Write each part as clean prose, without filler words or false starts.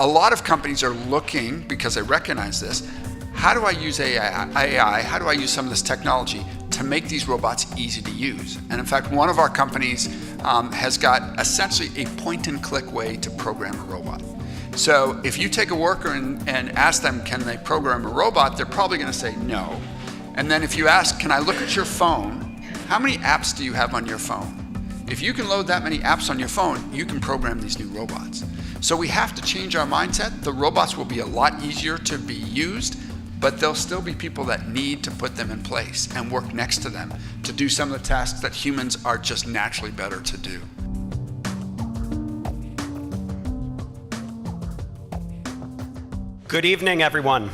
a lot of companies are looking, because they recognize this, how do I use AI? How do I use some of this technology to make these robots easy to use? And in fact, one of our companies has got essentially a point-and-click way to program a robot. So if you take a worker and ask them, can they program a robot, they're probably going to say no. And then if you ask, can I look at your phone? How many apps do you have on your phone? If you can load that many apps on your phone, you can program these new robots. So we have to change our mindset. The robots will be a lot easier to be used, but there'll still be people that need to put them in place and work next to them to do some of the tasks that humans are just naturally better to do. Good evening, everyone.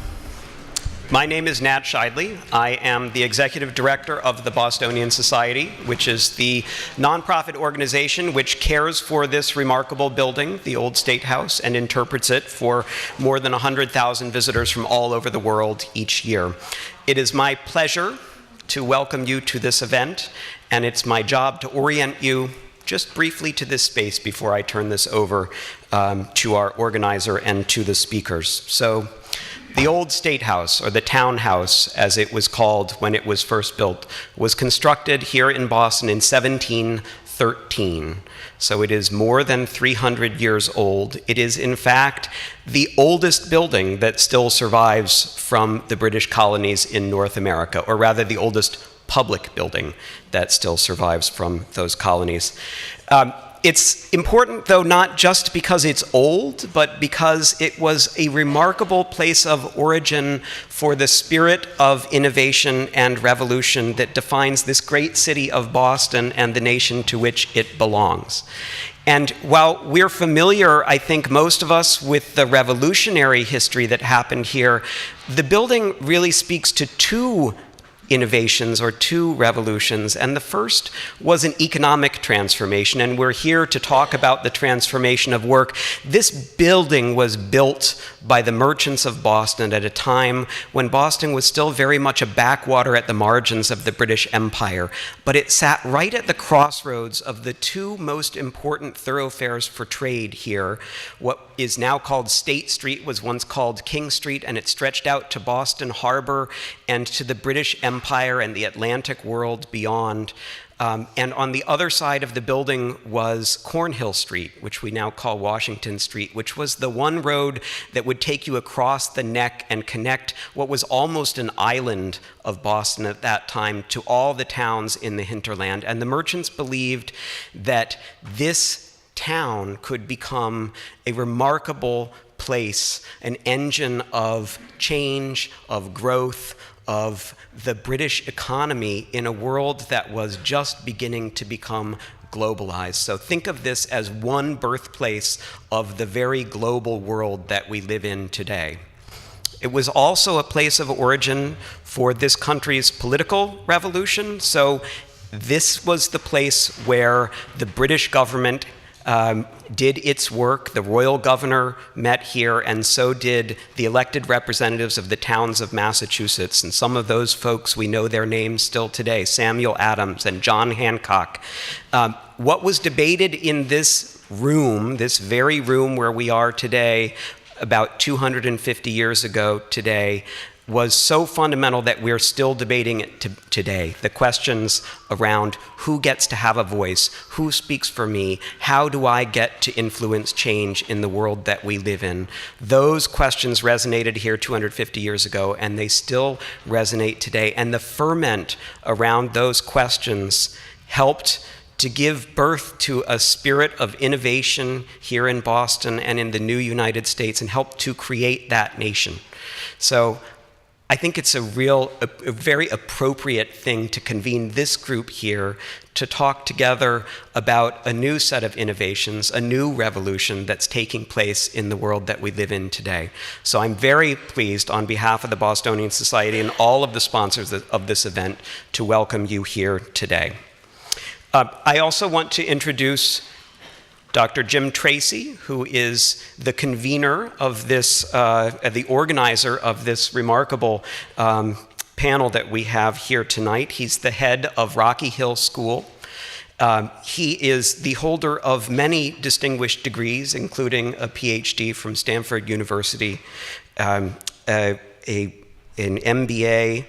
My name is Nat Scheidle. I am the executive director of the Bostonian Society, which is the nonprofit organization which cares for this remarkable building, the old State House, and interprets it for more than 100,000 visitors from all over the world each year. It is my pleasure to welcome you to this event, and it's my job to orient you just briefly to this space before I turn this over to our organizer and to the speakers. So, the old State House, or the Town House, as it was called when it was first built, was constructed here in Boston in 1713. So it is more than 300 years old. It is, in fact, the oldest building that still survives from the British colonies in North America, or rather the oldest public building that still survives from those colonies. It's important, though, not just because it's old, but because it was a remarkable place of origin for the spirit of innovation and revolution that defines this great city of Boston and the nation to which it belongs. And while we're familiar, I think most of us, with the revolutionary history that happened here, the building really speaks to two innovations or two revolutions, and the first was an economic transformation, and we're here to talk about the transformation of work. This building was built by the merchants of Boston at a time when Boston was still very much a backwater at the margins of the British Empire, but it sat right at the crossroads of the two most important thoroughfares for trade here. What is now called State Street was once called King Street, and it stretched out to Boston Harbor and to the British Empire and the Atlantic world beyond. And on the other side of the building was Cornhill Street, which we now call Washington Street, which was the one road that would take you across the neck and connect what was almost an island of Boston at that time to all the towns in the hinterland. And the merchants believed that this town could become a remarkable place, an engine of change, of growth, of the British economy in a world that was just beginning to become globalized. So think of this as one birthplace of the very global world that we live in today. It was also a place of origin for this country's political revolution. So this was the place where the British government did its work. The royal governor met here, and so did the elected representatives of the towns of Massachusetts. And some of those folks, we know their names still today, Samuel Adams and John Hancock. What was debated in this room, this very room where we are today, about 250 years ago today, was so fundamental that we're still debating it today. The questions around who gets to have a voice, who speaks for me, how do I get to influence change in the world that we live in? Those questions resonated here 250 years ago, and they still resonate today. And the ferment around those questions helped to give birth to a spirit of innovation here in Boston and in the new United States, and helped to create that nation. So I think it's a very appropriate thing to convene this group here to talk together about a new set of innovations, a new revolution that's taking place in the world that we live in today. So I'm very pleased on behalf of the Bostonian Society and all of the sponsors of this event to welcome you here today. I also want to introduce Dr. Jim Tracy, who is the convener of this, the organizer of this remarkable panel that we have here tonight. He's the head of Rocky Hill School, He is the holder of many distinguished degrees, including a PhD from Stanford University, an MBA,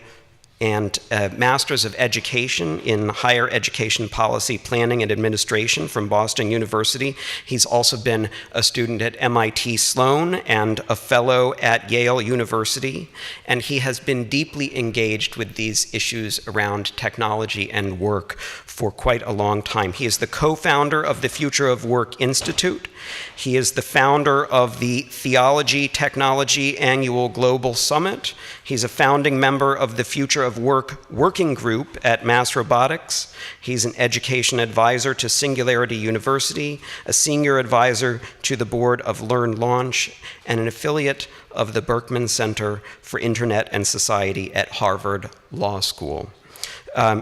and a Master's of Education in Higher Education Policy Planning and Administration from Boston University. He's also been a student at MIT Sloan and a fellow at Yale University, and he has been deeply engaged with these issues around technology and work for quite a long time. He is the co-founder of the Future of Work Institute. He is the founder of the Theology Technology Annual Global Summit. He's a founding member of the Future of Work Working Group at MassRobotics. He's an education advisor to Singularity University, a senior advisor to the board of Learn Launch, and an affiliate of the Berkman Center for Internet and Society at Harvard Law School.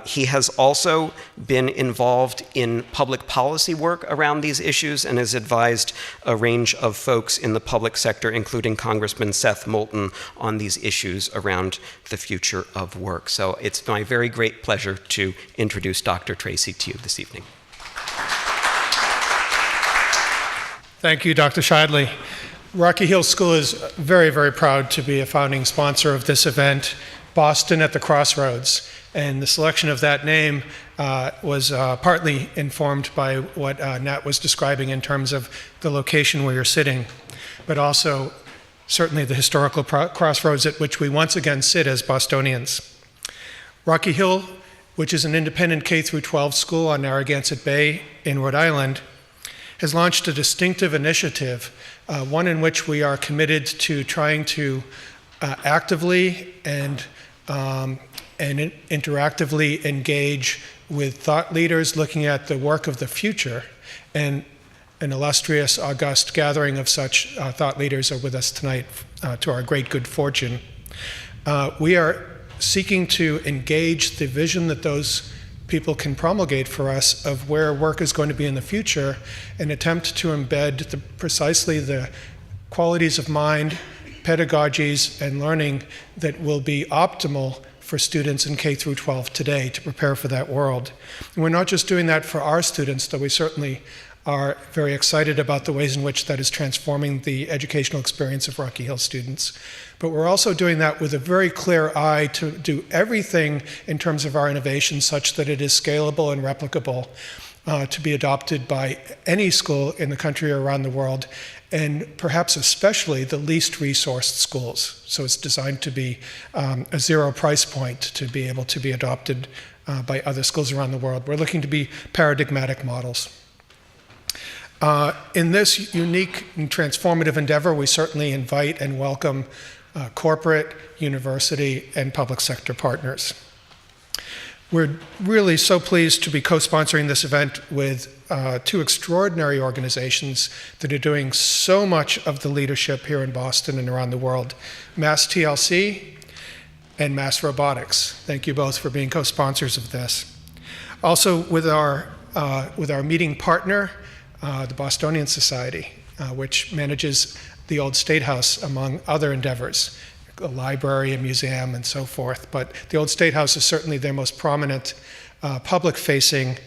He has also been involved in public policy work around these issues and has advised a range of folks in the public sector, including Congressman Seth Moulton, on these issues around the future of work. So it's my very great pleasure to introduce Dr. Tracy to you this evening. Thank you, Dr. Scheidle. Rocky Hill School is very, very proud to be a founding sponsor of this event, Boston at the Crossroads. And the selection of that name was partly informed by what Nat was describing in terms of the location where you're sitting, but also certainly the historical crossroads at which we once again sit as Bostonians. Rocky Hill, which is an independent K-12 school on Narragansett Bay in Rhode Island, has launched a distinctive initiative, one in which we are committed to trying to actively and interactively engage with thought leaders looking at the work of the future. And an illustrious, august gathering of such thought leaders are with us tonight to our great good fortune. We are seeking to engage the vision that those people can promulgate for us of where work is going to be in the future and attempt to embed precisely the qualities of mind, pedagogies, and learning that will be optimal for students in K through 12 today to prepare for that world. And we're not just doing that for our students, though we certainly are very excited about the ways in which that is transforming the educational experience of Rocky Hill students. But we're also doing that with a very clear eye to do everything in terms of our innovation such that it is scalable and replicable to be adopted by any school in the country or around the world, and perhaps especially the least resourced schools. So it's designed to be a zero price point to be able to be adopted by other schools around the world. We're looking to be paradigmatic models. In this unique and transformative endeavor, we certainly invite and welcome corporate, university, and public sector partners. We're really so pleased to be co-sponsoring this event with two extraordinary organizations that are doing so much of the leadership here in Boston and around the world, MassTLC and MassRobotics. Thank you both for being co-sponsors of this. Also with our meeting partner, the Bostonian Society, which manages the old State House among other endeavors, a library, a museum, and so forth. But the old State House is certainly their most prominent public-facing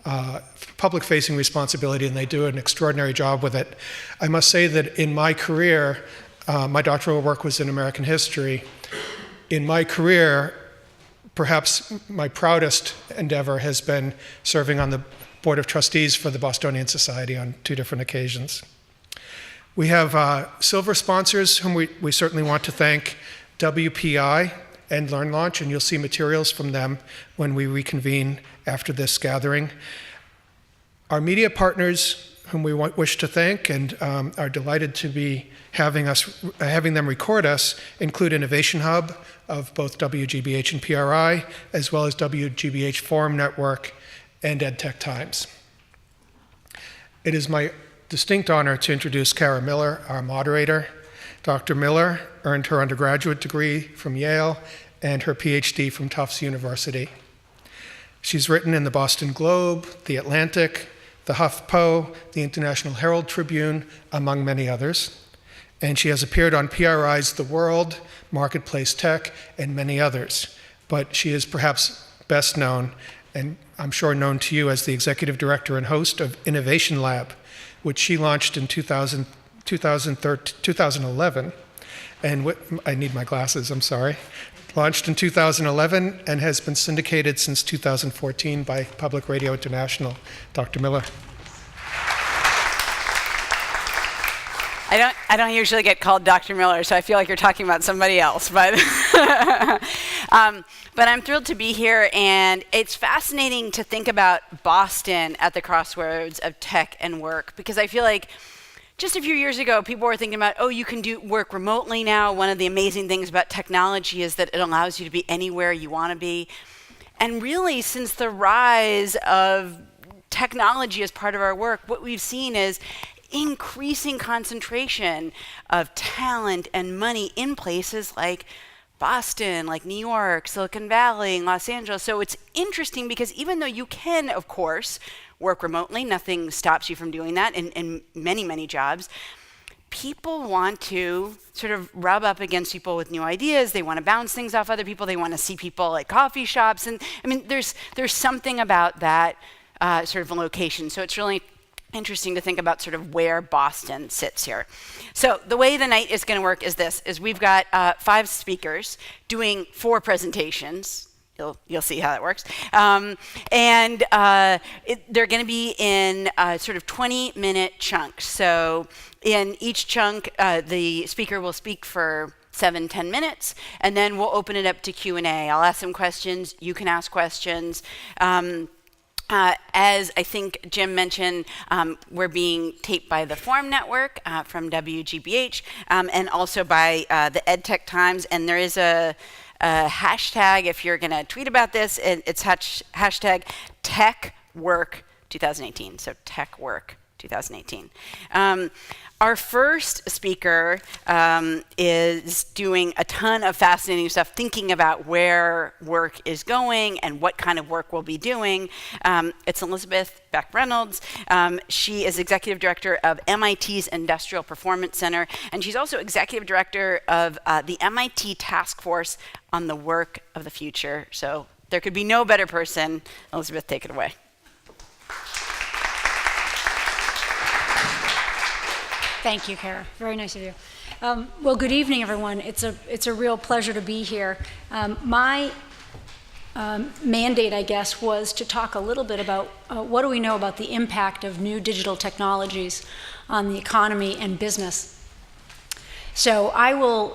responsibility, and they do an extraordinary job with it. I must say that in my career, my doctoral work was in American history. In my career, perhaps my proudest endeavor has been serving on the Board of Trustees for the Bostonian Society on 2 different occasions. We have silver sponsors whom we certainly want to thank, WPI and Learn Launch, and you'll see materials from them when we reconvene after this gathering. Our media partners, whom we wish to thank and are delighted to be having them record us, include Innovation Hub of both WGBH and PRI, as well as WGBH Forum Network and EdTech Times. It is my distinct honor to introduce Kara Miller, our moderator. Dr. Miller earned her undergraduate degree from Yale and her PhD from Tufts University. She's written in the Boston Globe, the Atlantic, the HuffPo, the International Herald Tribune, among many others. And she has appeared on PRI's The World, Marketplace Tech, and many others. But she is perhaps best known and I'm sure known to you as the executive director and host of Innovation Lab, which she launched in 2011, and I need my glasses, I'm sorry. Launched in 2011 and has been syndicated since 2014 by Public Radio International. Dr. Miller. I don't usually get called Dr. Miller, so I feel like you're talking about somebody else. But but I'm thrilled to be here, and it's fascinating to think about Boston at the crossroads of tech and work, because I feel like just a few years ago, people were thinking about, oh, you can do work remotely now. One of the amazing things about technology is that it allows you to be anywhere you want to be. And really, since the rise of technology as part of our work, what we've seen is increasing concentration of talent and money in places like Boston, like New York, Silicon Valley, Los Angeles. So it's interesting because even though you can, of course, work remotely, nothing stops you from doing that in many, many jobs, people want to sort of rub up against people with new ideas. They want to bounce things off other people. They want to see people at coffee shops. And I mean, there's something about that sort of location. So it's really interesting to think about sort of where Boston sits here. So the way the night is going to work is this, is we've got 5 speakers doing 4 presentations. You'll see how that works. They're going to be in sort of 20-minute chunks. So in each chunk, the speaker will speak for 7-10 minutes, and then we'll open it up to Q&A. I'll ask some questions. You can ask questions. As I think Jim mentioned, we're being taped by the Forum Network from WGBH and also by the EdTech Times. And there is a hashtag, if you're going to tweet about this, it's hashtag TechWork2018. So TechWork 2018. Our first speaker is doing a ton of fascinating stuff, thinking about where work is going and what kind of work we'll be doing. It's Elizabeth Beck-Reynolds. She is executive director of MIT's Industrial Performance Center, and she's also executive director of the MIT Task Force on the Work of the Future. So there could be no better person. Elizabeth, take it away. Thank you, Kara. Very nice of you. Well, good evening, everyone. It's a real pleasure to be here. My mandate, I guess, was to talk a little bit about what do we know about the impact of new digital technologies on the economy and business. So I will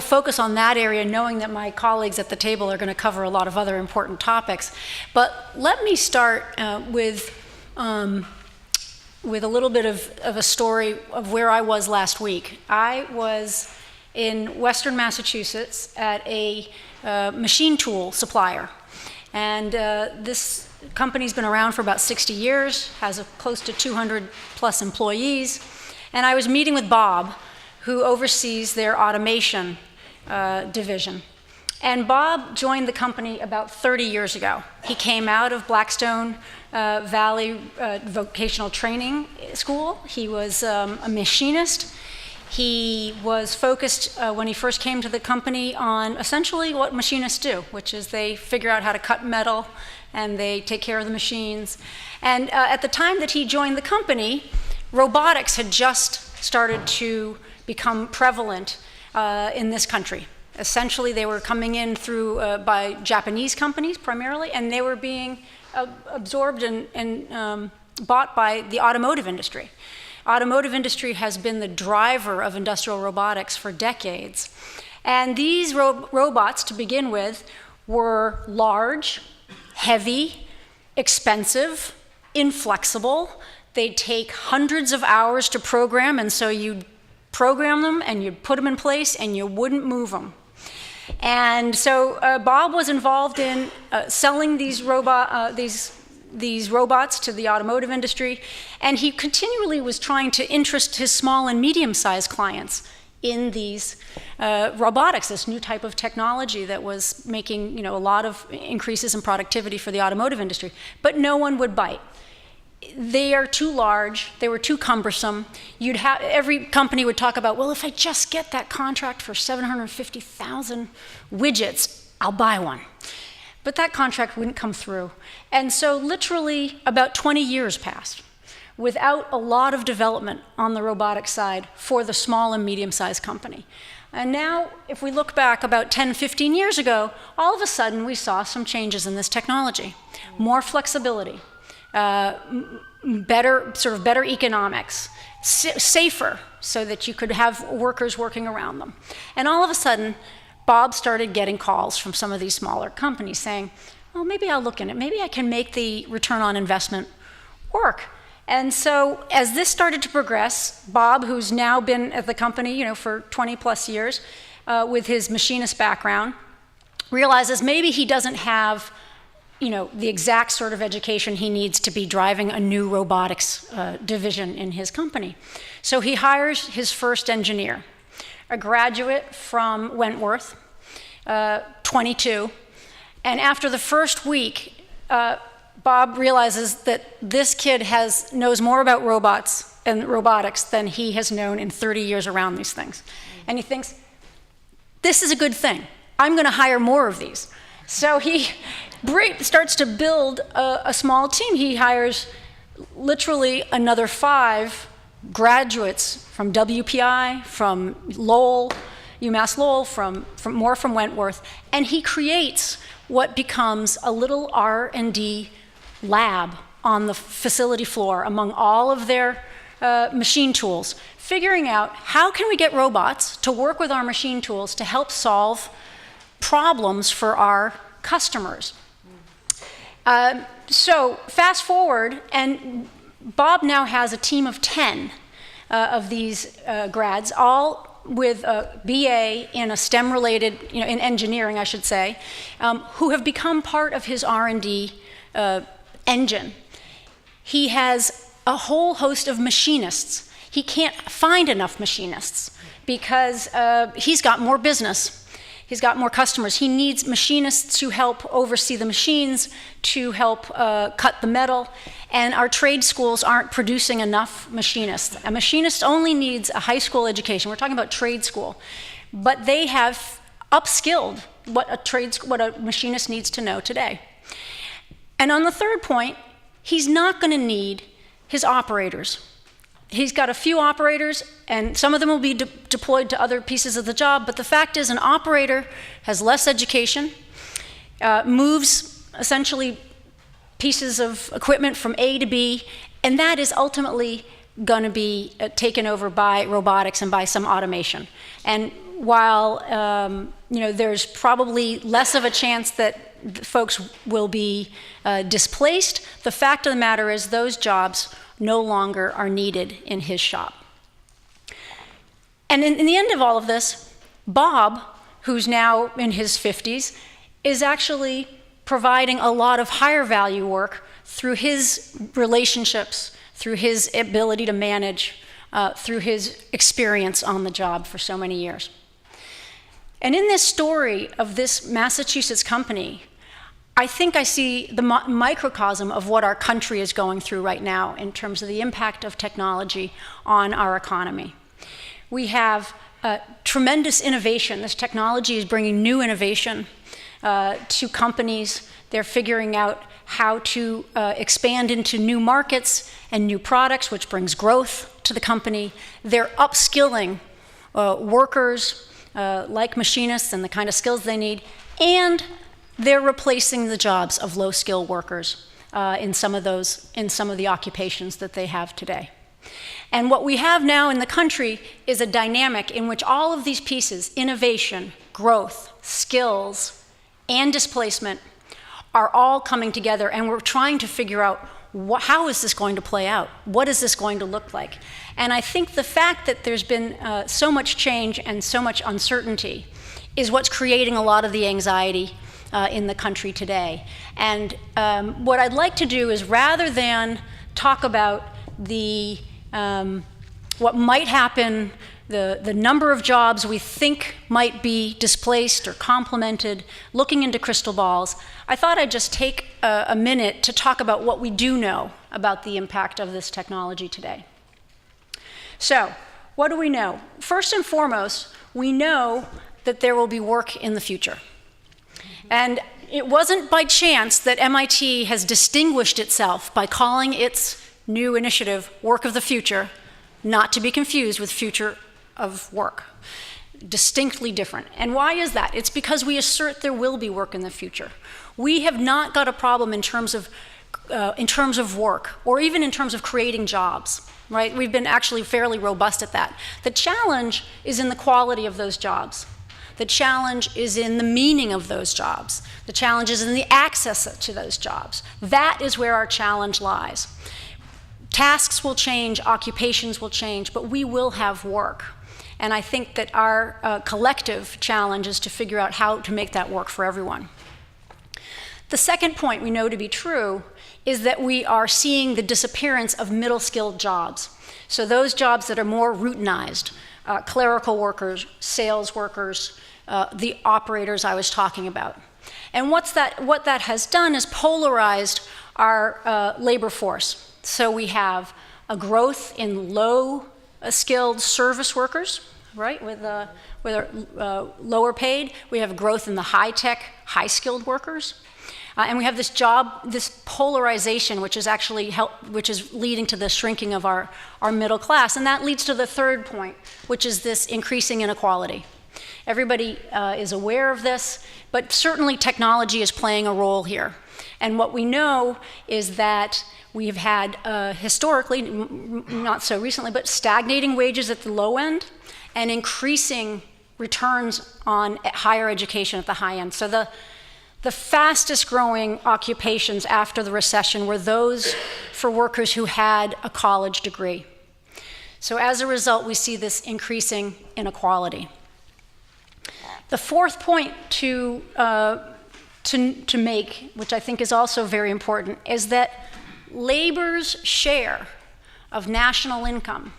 focus on that area, knowing that my colleagues at the table are going to cover a lot of other important topics. But let me start with a little bit of a story of where I was last week. I was in Western Massachusetts at a machine tool supplier. And this company's been around for about 60 years, has close to 200 plus employees. And I was meeting with Bob, who oversees their automation division. And Bob joined the company about 30 years ago. He came out of Blackstone Valley Vocational Training School. He was a machinist. He was focused, when he first came to the company, on essentially what machinists do, which is they figure out how to cut metal and they take care of the machines. And at the time that he joined the company, robotics had just started to become prevalent in this country. Essentially, they were coming in through by Japanese companies primarily, and they were being absorbed and bought by the automotive industry. Automotive industry has been the driver of industrial robotics for decades. And these robots, to begin with, were large, heavy, expensive, inflexible. They'd take hundreds of hours to program, and so you'd program them and you'd put them in place and you wouldn't move them. And so Bob was involved in selling these robots to the automotive industry, and he continually was trying to interest his small and medium-sized clients in these robotics, this new type of technology that was making, a lot of increases in productivity for the automotive industry. But no one would bite. They are too large, they were too cumbersome. Every company would talk about, well, if I just get that contract for 750,000 widgets, I'll buy one. but that contract wouldn't come through. And so literally about 20 years passed without a lot of development on the robotics side for the small and medium-sized company. And now, if we look back about 10, 15 years ago, all of a sudden we saw some changes in this technology. More flexibility, better economics, safer so that you could have workers working around them. And all of a sudden, Bob started getting calls from some of these smaller companies saying, well, maybe I'll look in it. Maybe I can make the return on investment work. And so as this started to progress, Bob, who's now been at the company for 20 plus years with his machinist background, realizes maybe he doesn't have the exact sort of education he needs to be driving a new robotics division in his company. So he hires his first engineer, a graduate from Wentworth, 22. And after the first week, Bob realizes that this kid knows more about robots and robotics than he has known in 30 years around these things. And he thinks, this is a good thing. I'm going to hire more of these. So he starts to build a small team. He hires literally another 5 graduates from WPI, from Lowell, UMass Lowell, from Wentworth, and he creates what becomes a little R&D lab on the facility floor among all of their machine tools, figuring out how can we get robots to work with our machine tools to help solve problems for our customers. So fast forward, and Bob now has a team of 10 of these grads, all with a BA in a STEM-related, in engineering, I should say, who have become part of his R&D engine. He has a whole host of machinists. He can't find enough machinists because he's got more business. He's got more customers. He needs machinists to help oversee the machines, to help cut the metal, and our trade schools aren't producing enough machinists. A machinist only needs a high school education. We're talking about trade school. But they have upskilled what a machinist needs to know today. And on the third point, he's not going to need his operators. He's got a few operators, and some of them will be deployed to other pieces of the job, but the fact is an operator has less education, moves essentially pieces of equipment from A to B, and that is ultimately going to be taken over by robotics and by some automation. And while there's probably less of a chance that folks will be displaced, the fact of the matter is those jobs no longer are needed in his shop. And in the end of all of this, Bob, who's now in his 50s, is actually providing a lot of higher value work through his relationships, through his ability to manage, through his experience on the job for so many years. And in this story of this Massachusetts company, I think I see the microcosm of what our country is going through right now in terms of the impact of technology on our economy. We have tremendous innovation. This technology is bringing new innovation to companies. They're figuring out how to expand into new markets and new products, which brings growth to the company. They're upskilling workers like machinists and the kind of skills they need, and they're replacing the jobs of low-skill workers in some of the occupations that they have today. And what we have now in the country is a dynamic in which all of these pieces, innovation, growth, skills, and displacement, are all coming together, and we're trying to figure out how is this going to play out? What is this going to look like? And I think the fact that there's been so much change and so much uncertainty is what's creating a lot of the anxiety in the country today. And what I'd like to do is, rather than talk about what might happen, the number of jobs we think might be displaced or complemented, looking into crystal balls, I thought I'd just take a minute to talk about what we do know about the impact of this technology today. So, what do we know? First and foremost, we know that there will be work in the future. And it wasn't by chance that MIT has distinguished itself by calling its new initiative Work of the Future, not to be confused with Future of Work. Distinctly different. And why is that? It's because we assert there will be work in the future. We have not got a problem in terms of work, or even in terms of creating jobs, right? We've been actually fairly robust at that. The challenge is in the quality of those jobs. The challenge is in the meaning of those jobs. The challenge is in the access to those jobs. That is where our challenge lies. Tasks will change, occupations will change, but we will have work. And I think that our collective challenge is to figure out how to make that work for everyone. The second point we know to be true is that we are seeing the disappearance of middle-skilled jobs. So those jobs that are more routinized, clerical workers, sales workers, the operators I was talking about. And what that has done is polarized our labor force. So we have a growth in low-skilled service workers, right, with lower paid. We have growth in the high-tech, high-skilled workers. And we have this polarization, which is leading to the shrinking of our middle class. And that leads to the third point, which is this increasing inequality. Everybody is aware of this, but certainly technology is playing a role here. And what we know is that we've had historically, not so recently, but stagnating wages at the low end and increasing returns on higher education at the high end. So the fastest growing occupations after the recession were those for workers who had a college degree. So as a result, we see this increasing inequality. The fourth point to make, which I think is also very important, is that labor's share of national income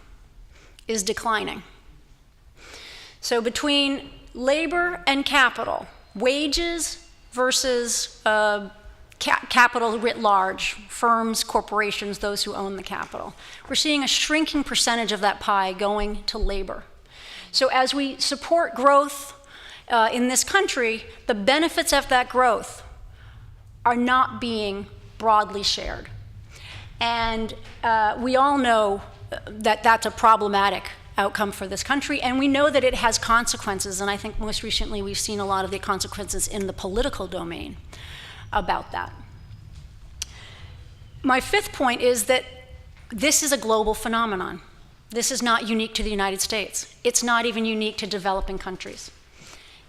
is declining. So between labor and capital, wages versus capital writ large, firms, corporations, those who own the capital. We're seeing a shrinking percentage of that pie going to labor. So as we support growth in this country, the benefits of that growth are not being broadly shared. And we all know that that's a problematic outcome for this country, and we know that it has consequences, and I think most recently we've seen a lot of the consequences in the political domain about that. My fifth point is that this is a global phenomenon. This is not unique to the United States. It's not even unique to developing countries.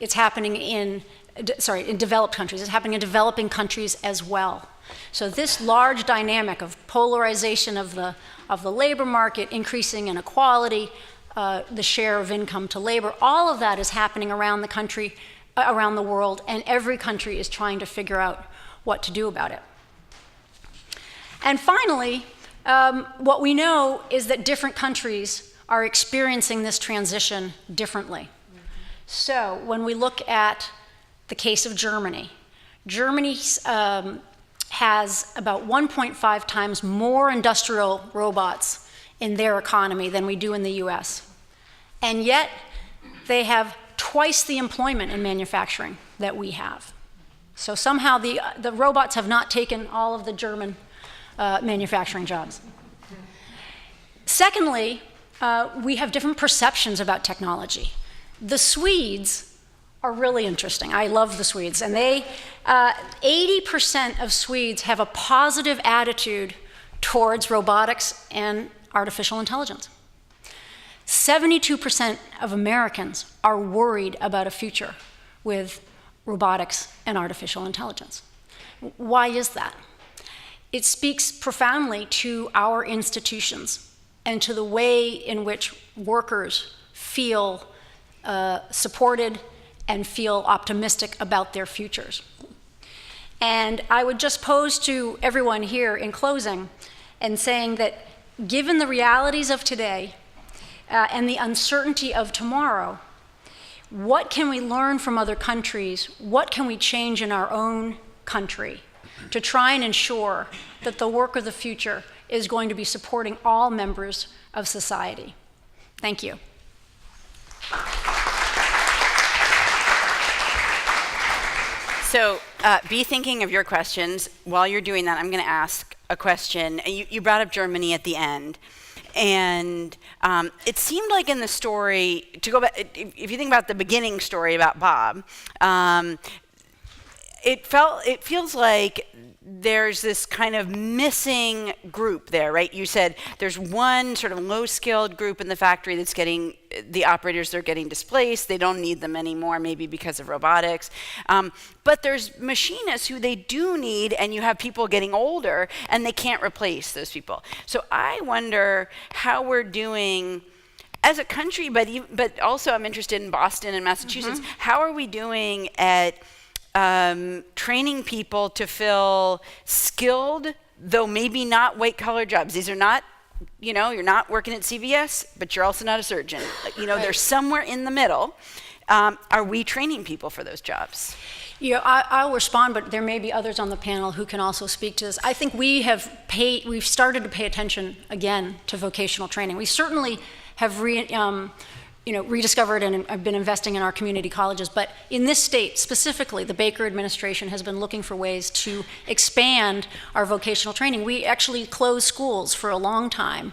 It's happening in developed countries. It's happening in developing countries as well. So this large dynamic of polarization of the labor market, increasing inequality, the share of income to labor, all of that is happening around the country, around the world, and every country is trying to figure out what to do about it. And finally, what we know is that different countries are experiencing this transition differently. So when we look at the case of Germany, Germany has about 1.5 times more industrial robots in their economy than we do in the US. And yet, they have twice the employment in manufacturing that we have. So somehow the robots have not taken all of the German manufacturing jobs. Secondly, we have different perceptions about technology. The Swedes are really interesting. I love the Swedes. And 80% of Swedes have a positive attitude towards robotics and artificial intelligence. 72% of Americans are worried about a future with robotics and artificial intelligence. Why is that? It speaks profoundly to our institutions and to the way in which workers feel supported and feel optimistic about their futures. And I would just pose to everyone here in closing and saying that given the realities of today and the uncertainty of tomorrow, what can we learn from other countries? What can we change in our own country to try and ensure that the work of the future is going to be supporting all members of society? Thank you. So be thinking of your questions. While you're doing that, I'm going to ask a question. You brought up Germany at the end. And it seemed like in the story, to go back, if you think about the beginning story about Bob, it feels like there's this kind of missing group there, right? You said there's one sort of low-skilled group in the factory that's getting, the operators are getting displaced. They don't need them anymore, maybe because of robotics. But there's machinists who they do need, and you have people getting older, and they can't replace those people. So I wonder how we're doing as a country, but also I'm interested in Boston and Massachusetts. How are we doing at training people to fill skilled, though maybe not white-collar jobs? These are not, you're not working at CVS, but you're also not a surgeon. They're somewhere in the middle. Are we training people for those jobs? Yeah, I'll respond, but there may be others on the panel who can also speak to this. I think we've started to pay attention again to vocational training. We certainly have rediscovered and have been investing in our community colleges, but in this state specifically, the Baker administration has been looking for ways to expand our vocational training. We actually closed schools for a long time.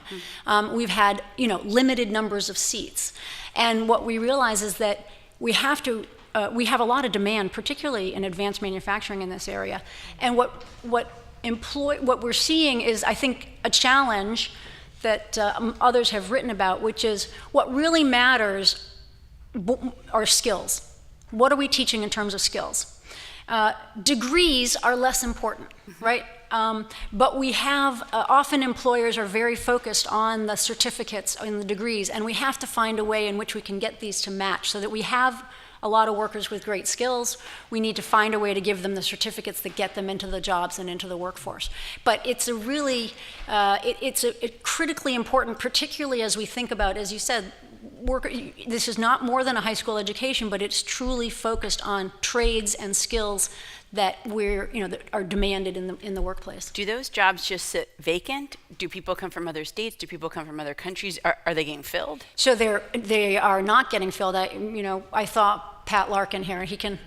We've had limited numbers of seats, and what we realize is that we have a lot of demand, particularly in advanced manufacturing in this area, and what we're seeing is, I think, a challenge that others have written about, which is what really matters are skills. What are we teaching in terms of skills? Degrees are less important, right? But we have, often employers are very focused on the certificates and the degrees, and we have to find a way in which we can get these to match so that we have a lot of workers with great skills. We need to find a way to give them the certificates that get them into the jobs and into the workforce. But it's a really, it's critically important, particularly as we think about, as you said, this is not more than a high school education, but it's truly focused on trades and skills that that are demanded in the workplace. Do those jobs just sit vacant? Do people come from other states? Do people come from other countries? Are they getting filled? So they are not getting filled. I thought Pat Larkin here, he can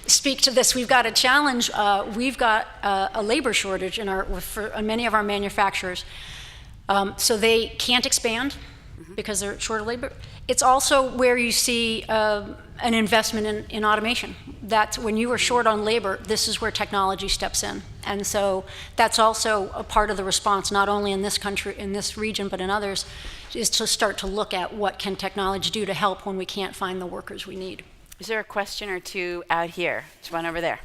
speak to this. We've got a challenge. We've got a labor shortage for many of our manufacturers. So they can't expand because they're short of labor. It's also where you see an investment in automation. That's when you are short on labor, this is where technology steps in. And so that's also a part of the response, not only in this country, in this region, but in others, is to start to look at what can technology do to help when we can't find the workers we need. Is there a question or two out here? There's one over there.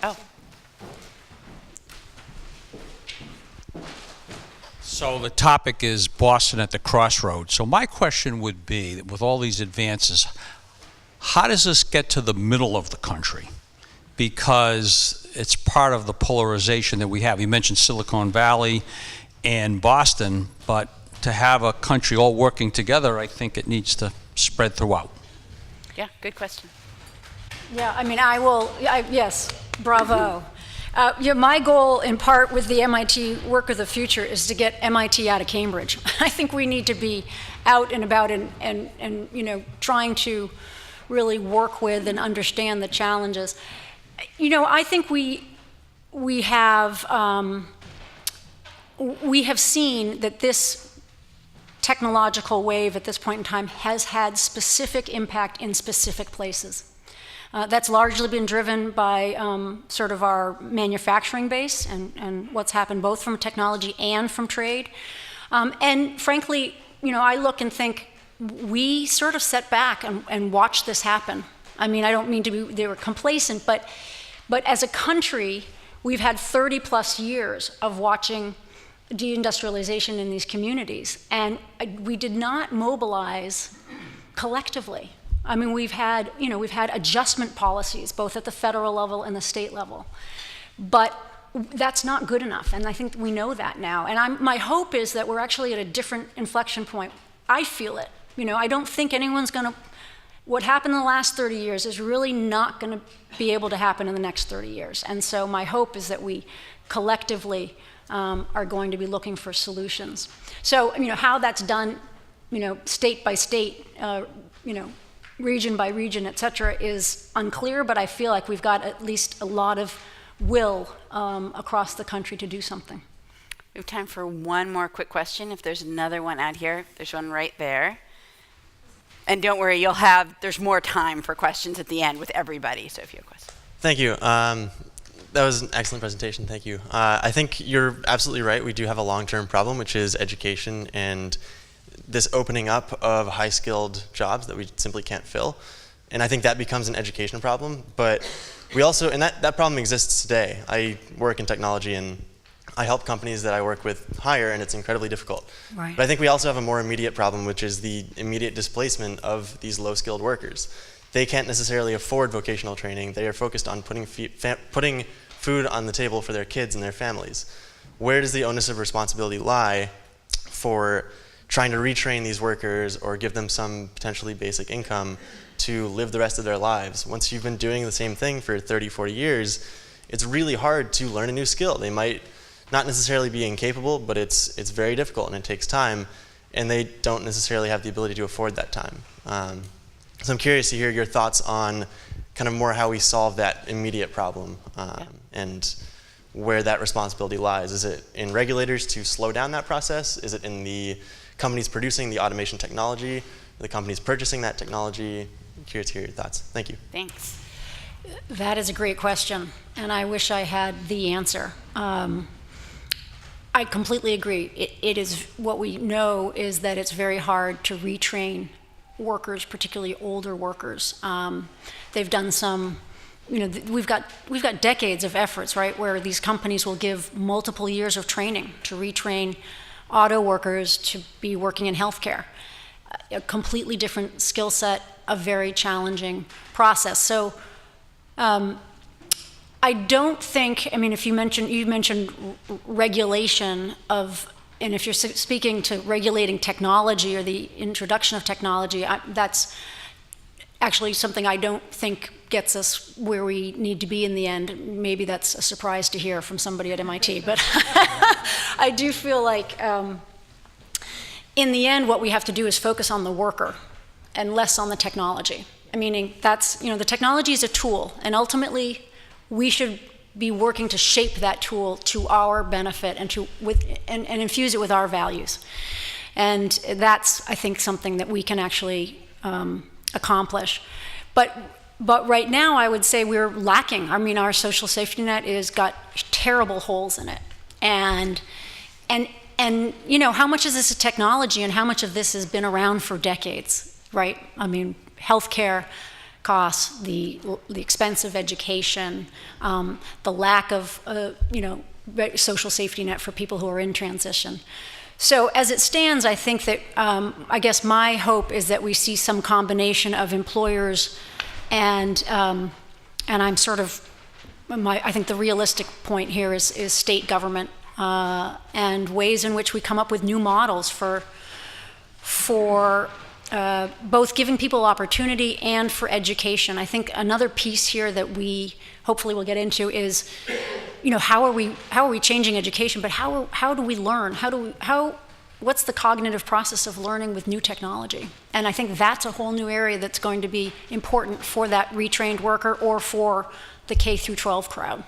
Oh. So the topic is Boston at the Crossroads. So my question would be, with all these advances, how does this get to the middle of the country? Because it's part of the polarization that we have. You mentioned Silicon Valley and Boston, but to have a country all working together, I think it needs to spread throughout. Yeah, good question. Yeah, I mean, yes, bravo. My goal, in part with the MIT Work of the Future, is to get MIT out of Cambridge. I think we need to be out and about and trying to really work with and understand the challenges. I think we have seen that this technological wave at this point in time has had specific impact in specific places. That's largely been driven by sort of our manufacturing base and what's happened both from technology and from trade. And frankly, I look and think we sort of sat back and watched this happen. I mean, I don't mean to be, they were complacent, but as a country, we've had 30 plus years of watching deindustrialization in these communities, and we did not mobilize collectively. I mean, we've had adjustment policies, both at the federal level and the state level, but that's not good enough, and I think we know that now. And my hope is that we're actually at a different inflection point. I feel it. I don't think anyone's going to. What happened in the last 30 years is really not going to be able to happen in the next 30 years. And so my hope is that we collectively are going to be looking for solutions. So, how that's done, state by state, region by region, et cetera, is unclear, but I feel like we've got at least a lot of will across the country to do something. We have time for one more quick question. If there's another one out here, there's one right there. And don't worry, there's more time for questions at the end with everybody, so if you have questions. Thank you. That was an excellent presentation. Thank you. I think you're absolutely right. We do have a long-term problem, which is education and this opening up of high-skilled jobs that we simply can't fill. And I think that becomes an education problem. But we also, and that problem exists today. I work in technology and I help companies that I work with hire, and it's incredibly difficult. Right. But I think we also have a more immediate problem, which is the immediate displacement of these low-skilled workers. They can't necessarily afford vocational training. They are focused on putting food on the table for their kids and their families. Where does the onus of responsibility lie for trying to retrain these workers or give them some potentially basic income to live the rest of their lives? Once you've been doing the same thing for 30, 40 years, it's really hard to learn a new skill. They might not necessarily be incapable, but it's very difficult and it takes time, and they don't necessarily have the ability to afford that time. So I'm curious to hear your thoughts on kind of more how we solve that immediate problem and where that responsibility lies. Is it in regulators to slow down that process? Is it in the companies producing the automation technology, the companies purchasing that technology? I'm curious to hear your thoughts. Thank you. Thanks. That is a great question, and I wish I had the answer. I completely agree. It is, what we know is that it's very hard to retrain workers, particularly older workers. They've done some, we've got decades of efforts, right, where these companies will give multiple years of training to retrain auto workers to be working in healthcare. A completely different skill set, a very challenging process. So I don't think, if you mentioned regulation of, and if you're speaking to regulating technology or the introduction of technology, that's actually something I don't think gets us where we need to be in the end. Maybe that's a surprise to hear from somebody at MIT, but I do feel like in the end what we have to do is focus on the worker and less on the technology. Meaning that's, the technology is a tool, and ultimately we should be working to shape that tool to our benefit and infuse it with our values. And that's, I think, something that we can actually accomplish. But right now, I would say we're lacking. Our social safety net is got terrible holes in it. And how much of this is technology and how much of this has been around for decades, right? Healthcare costs, the expense of education, the lack of social safety net for people who are in transition. So as it stands, I think that I guess my hope is that we see some combination of employers and I'm sort of I think the realistic point here is state government and ways in which we come up with new models for both giving people opportunity and for education. I think another piece here that we hopefully will get into is, how are we changing education? But how do we learn? What's the cognitive process of learning with new technology? And I think that's a whole new area that's going to be important for that retrained worker or for the K through 12 crowd.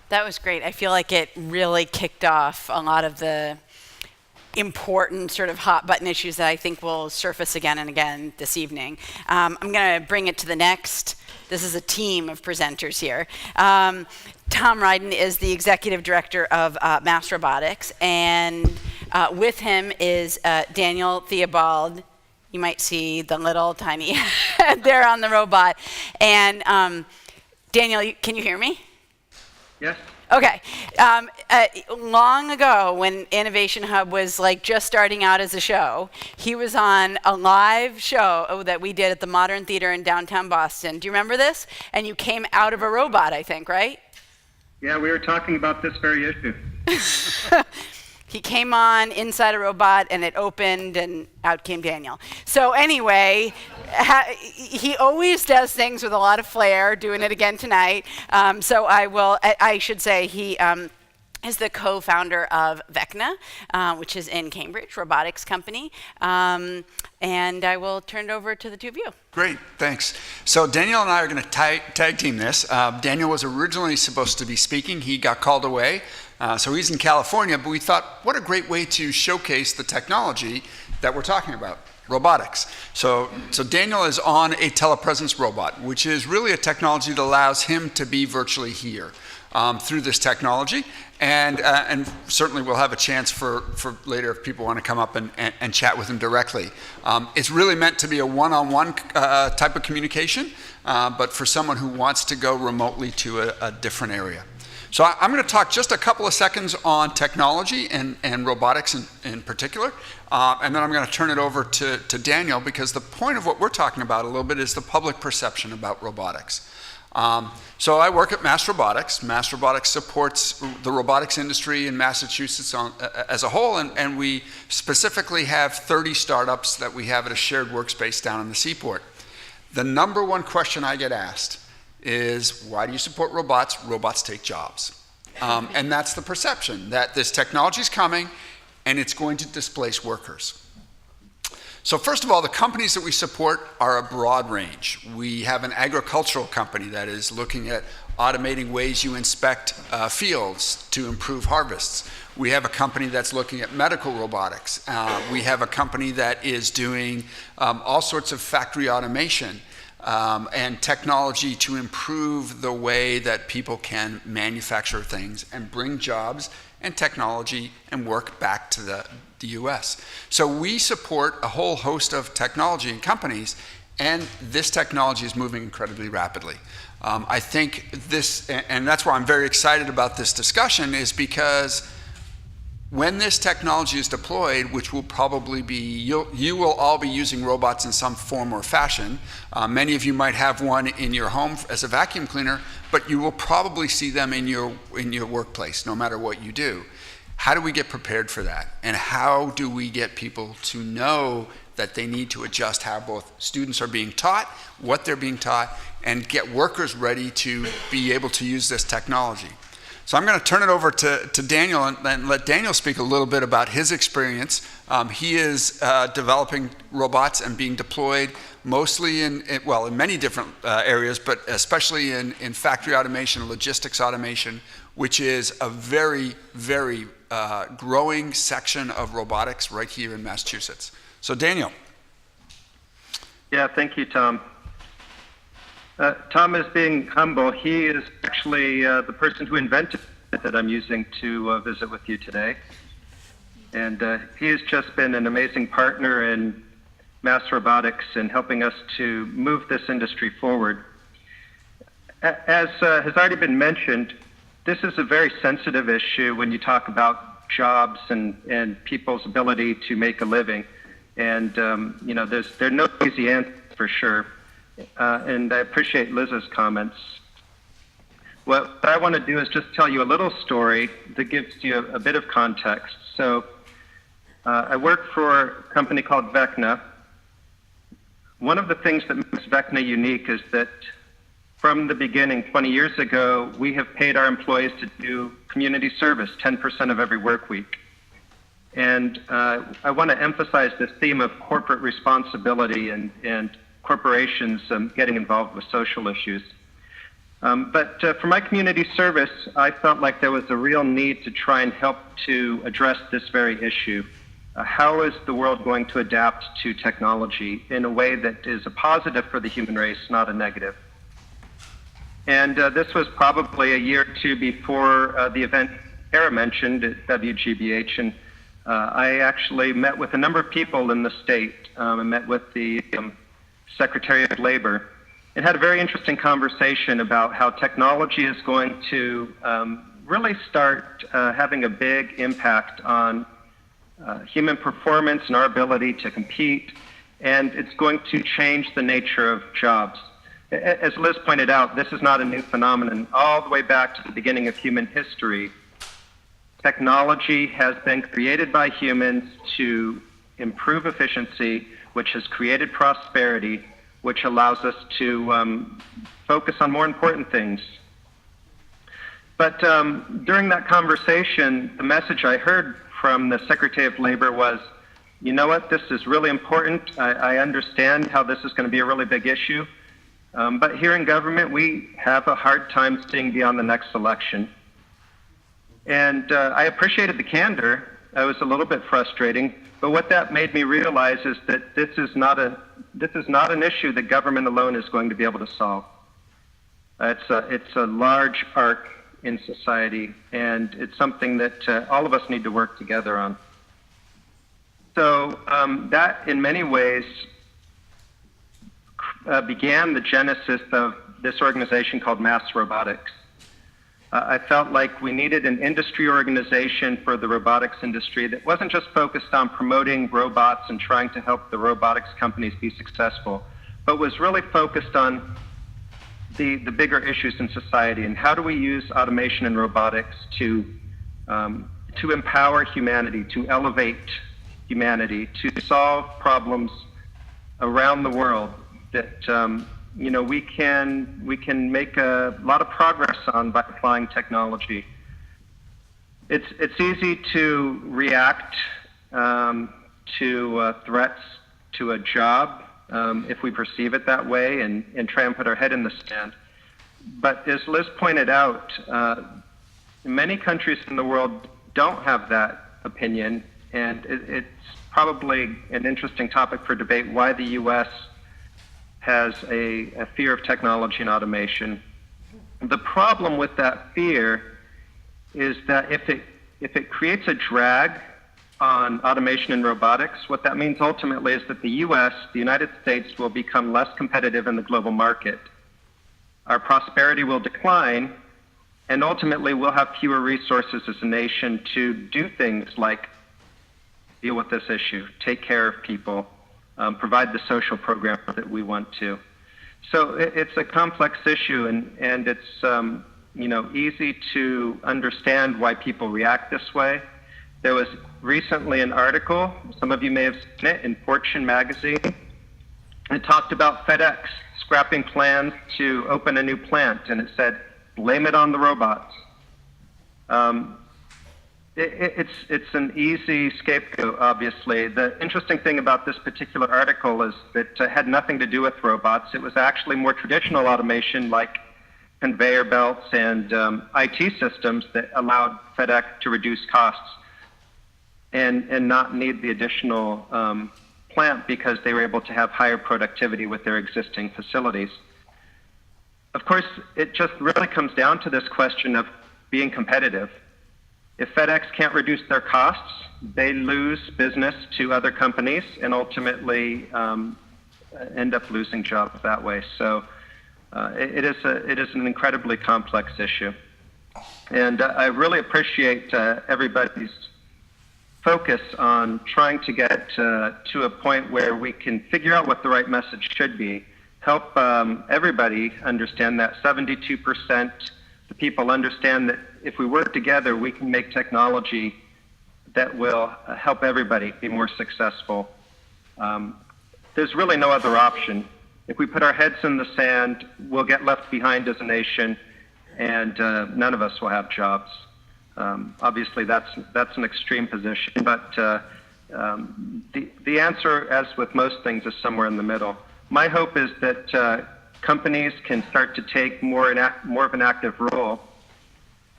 That was great. I feel like it really kicked off a lot of the important sort of hot button issues that I think will surface again and again this evening. I'm going to bring it to the next. This is a team of presenters here. Tom Ryden is the executive director of MassRobotics, and with him is Daniel Theobald. You might see the little tiny head there on the robot. And Daniel, can you hear me? Yes. Okay. Long ago, when Innovation Hub was just starting out as a show, he was on a live show that we did at the Modern Theater in downtown Boston. Do you remember this? And you came out of a robot, I think, right? Yeah, we were talking about this very issue. He came on inside a robot, and it opened, and out came Daniel. So anyway, he always does things with a lot of flair, doing it again tonight. So I should say he is the co-founder of Vecna, which is in Cambridge, robotics company. And I will turn it over to the two of you. Great, thanks. So Daniel and I are going to tag team this. Daniel was originally supposed to be speaking. He got called away. So he's in California, but we thought, what a great way to showcase the technology that we're talking about, robotics. So Daniel is on a telepresence robot, which is really a technology that allows him to be virtually here through this technology. And certainly we'll have a chance for later if people want to come up and chat with him directly. It's really meant to be a one-on-one type of communication, but for someone who wants to go remotely to a different area. So I'm going to talk just a couple of seconds on technology and robotics in particular, and then I'm going to turn it over to Daniel, because the point of what we're talking about a little bit is the public perception about robotics. So I work at MassRobotics. MassRobotics supports the robotics industry in Massachusetts as a whole, and we specifically have 30 startups that we have at a shared workspace down in the Seaport. The number one question I get asked is, why do you support robots? Robots take jobs. And that's the perception, that this technology is coming and it's going to displace workers. So first of all, the companies that we support are a broad range. We have an agricultural company that is looking at automating ways you inspect fields to improve harvests. We have a company that's looking at medical robotics. We have a company that is doing all sorts of factory automation and technology to improve the way that people can manufacture things and bring jobs and technology and work back to the US. So we support a whole host of technology and companies, and this technology is moving incredibly rapidly. I think this, and that's why I'm very excited about this discussion, is because when this technology is deployed, which will probably be, you will all be using robots in some form or fashion. Many of you might have one in your home as a vacuum cleaner, but you will probably see them in your workplace, no matter what you do. How do we get prepared for that? And how do we get people to know that they need to adjust how both students are being taught, what they're being taught, and get workers ready to be able to use this technology? So I'm going to turn it over to Daniel and let Daniel speak a little bit about his experience. He is developing robots and being deployed mostly in many different areas, but especially in factory automation, logistics automation, which is a very, very growing section of robotics right here in Massachusetts. So Daniel. Yeah, thank you, Tom. Tom is being humble. He is actually the person who invented it that I'm using to visit with you today. And he has just been an amazing partner in MassRobotics and helping us to move this industry forward. As has already been mentioned, this is a very sensitive issue when you talk about jobs and people's ability to make a living. And there are no easy answers for sure. And I appreciate Liz's comments. What I want to do is just tell you a little story that gives you a bit of context. So I work for a company called Vecna. One of the things that makes Vecna unique is that from the beginning, 20 years ago, we have paid our employees to do community service, 10% of every work week. And I want to emphasize this theme of corporate responsibility and corporations getting involved with social issues. But for my community service, I felt like there was a real need to try and help to address this very issue. How is the world going to adapt to technology in a way that is a positive for the human race, not a negative? And this was probably a year or two before the event Kara mentioned at WGBH, and I actually met with a number of people in the state. I met with the Secretary of Labor and had a very interesting conversation about how technology is going to really start having a big impact on human performance and our ability to compete, and it's going to change the nature of jobs. As Liz pointed out, this is not a new phenomenon. All the way back to the beginning of human history, technology has been created by humans to improve efficiency, which has created prosperity, which allows us to focus on more important things. But during that conversation, the message I heard from the Secretary of Labor was, you know what, this is really important. I understand how this is going to be a really big issue. But here in government, we have a hard time seeing beyond the next election. And I appreciated the candor. It was a little bit frustrating. But what that made me realize is that this is not an issue that government alone is going to be able to solve. It's a large arc in society, and it's something that all of us need to work together on. So that, in many ways, began the genesis of this organization called MassRobotics. I felt like we needed an industry organization for the robotics industry that wasn't just focused on promoting robots and trying to help the robotics companies be successful, but was really focused on the bigger issues in society and how do we use automation and robotics to empower humanity, to elevate humanity, to solve problems around the world that we can make a lot of progress on by applying technology. It's easy to react to threats to a job if we perceive it that way and try and put our head in the sand. But as Liz pointed out, many countries in the world don't have that opinion, and it's probably an interesting topic for debate why the U.S. has a fear of technology and automation. The problem with that fear is that if it creates a drag on automation and robotics, what that means ultimately is that the U.S., the United States, will become less competitive in the global market. Our prosperity will decline, and ultimately we'll have fewer resources as a nation to do things like deal with this issue, take care of people, provide the social programs that we want to. So it's a complex issue, and it's easy to understand why people react this way. There was recently an article, some of you may have seen it, in Fortune magazine. It talked about FedEx scrapping plans to open a new plant, and it said, blame it on the robots. It's an easy scapegoat, obviously. The interesting thing about this particular article is that it had nothing to do with robots. It was actually more traditional automation like conveyor belts and IT systems that allowed FedEx to reduce costs and not need the additional plant because they were able to have higher productivity with their existing facilities. Of course, it just really comes down to this question of being competitive. If FedEx can't reduce their costs, they lose business to other companies and ultimately end up losing jobs that way. So it is an incredibly complex issue. And I really appreciate everybody's focus on trying to get to a point where we can figure out what the right message should be, help everybody understand that 72% the people understand that if we work together, we can make technology that will help everybody be more successful. There's really no other option. If we put our heads in the sand, we'll get left behind as a nation, and none of us will have jobs. Obviously, that's an extreme position, but the answer, as with most things, is somewhere in the middle. My hope is that companies can start to take more of an active role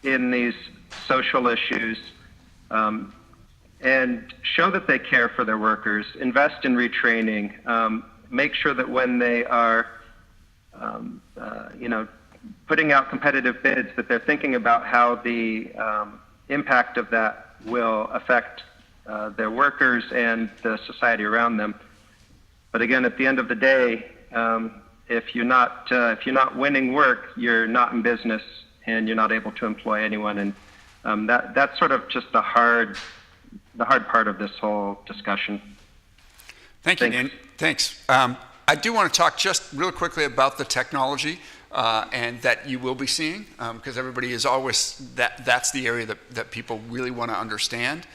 in these social issues and show that they care for their workers, invest in retraining, make sure that when they are putting out competitive bids, that they're thinking about how the impact of that will affect their workers and the society around them. But again, at the end of the day, if you're not winning work, you're not in business, and you're not able to employ anyone. And that's sort of just the hard part of this whole discussion. Thank you, Nan. Thanks. I do want to talk just real quickly about the technology and that you will be seeing, because everybody is always, that's the area that people really want to understand.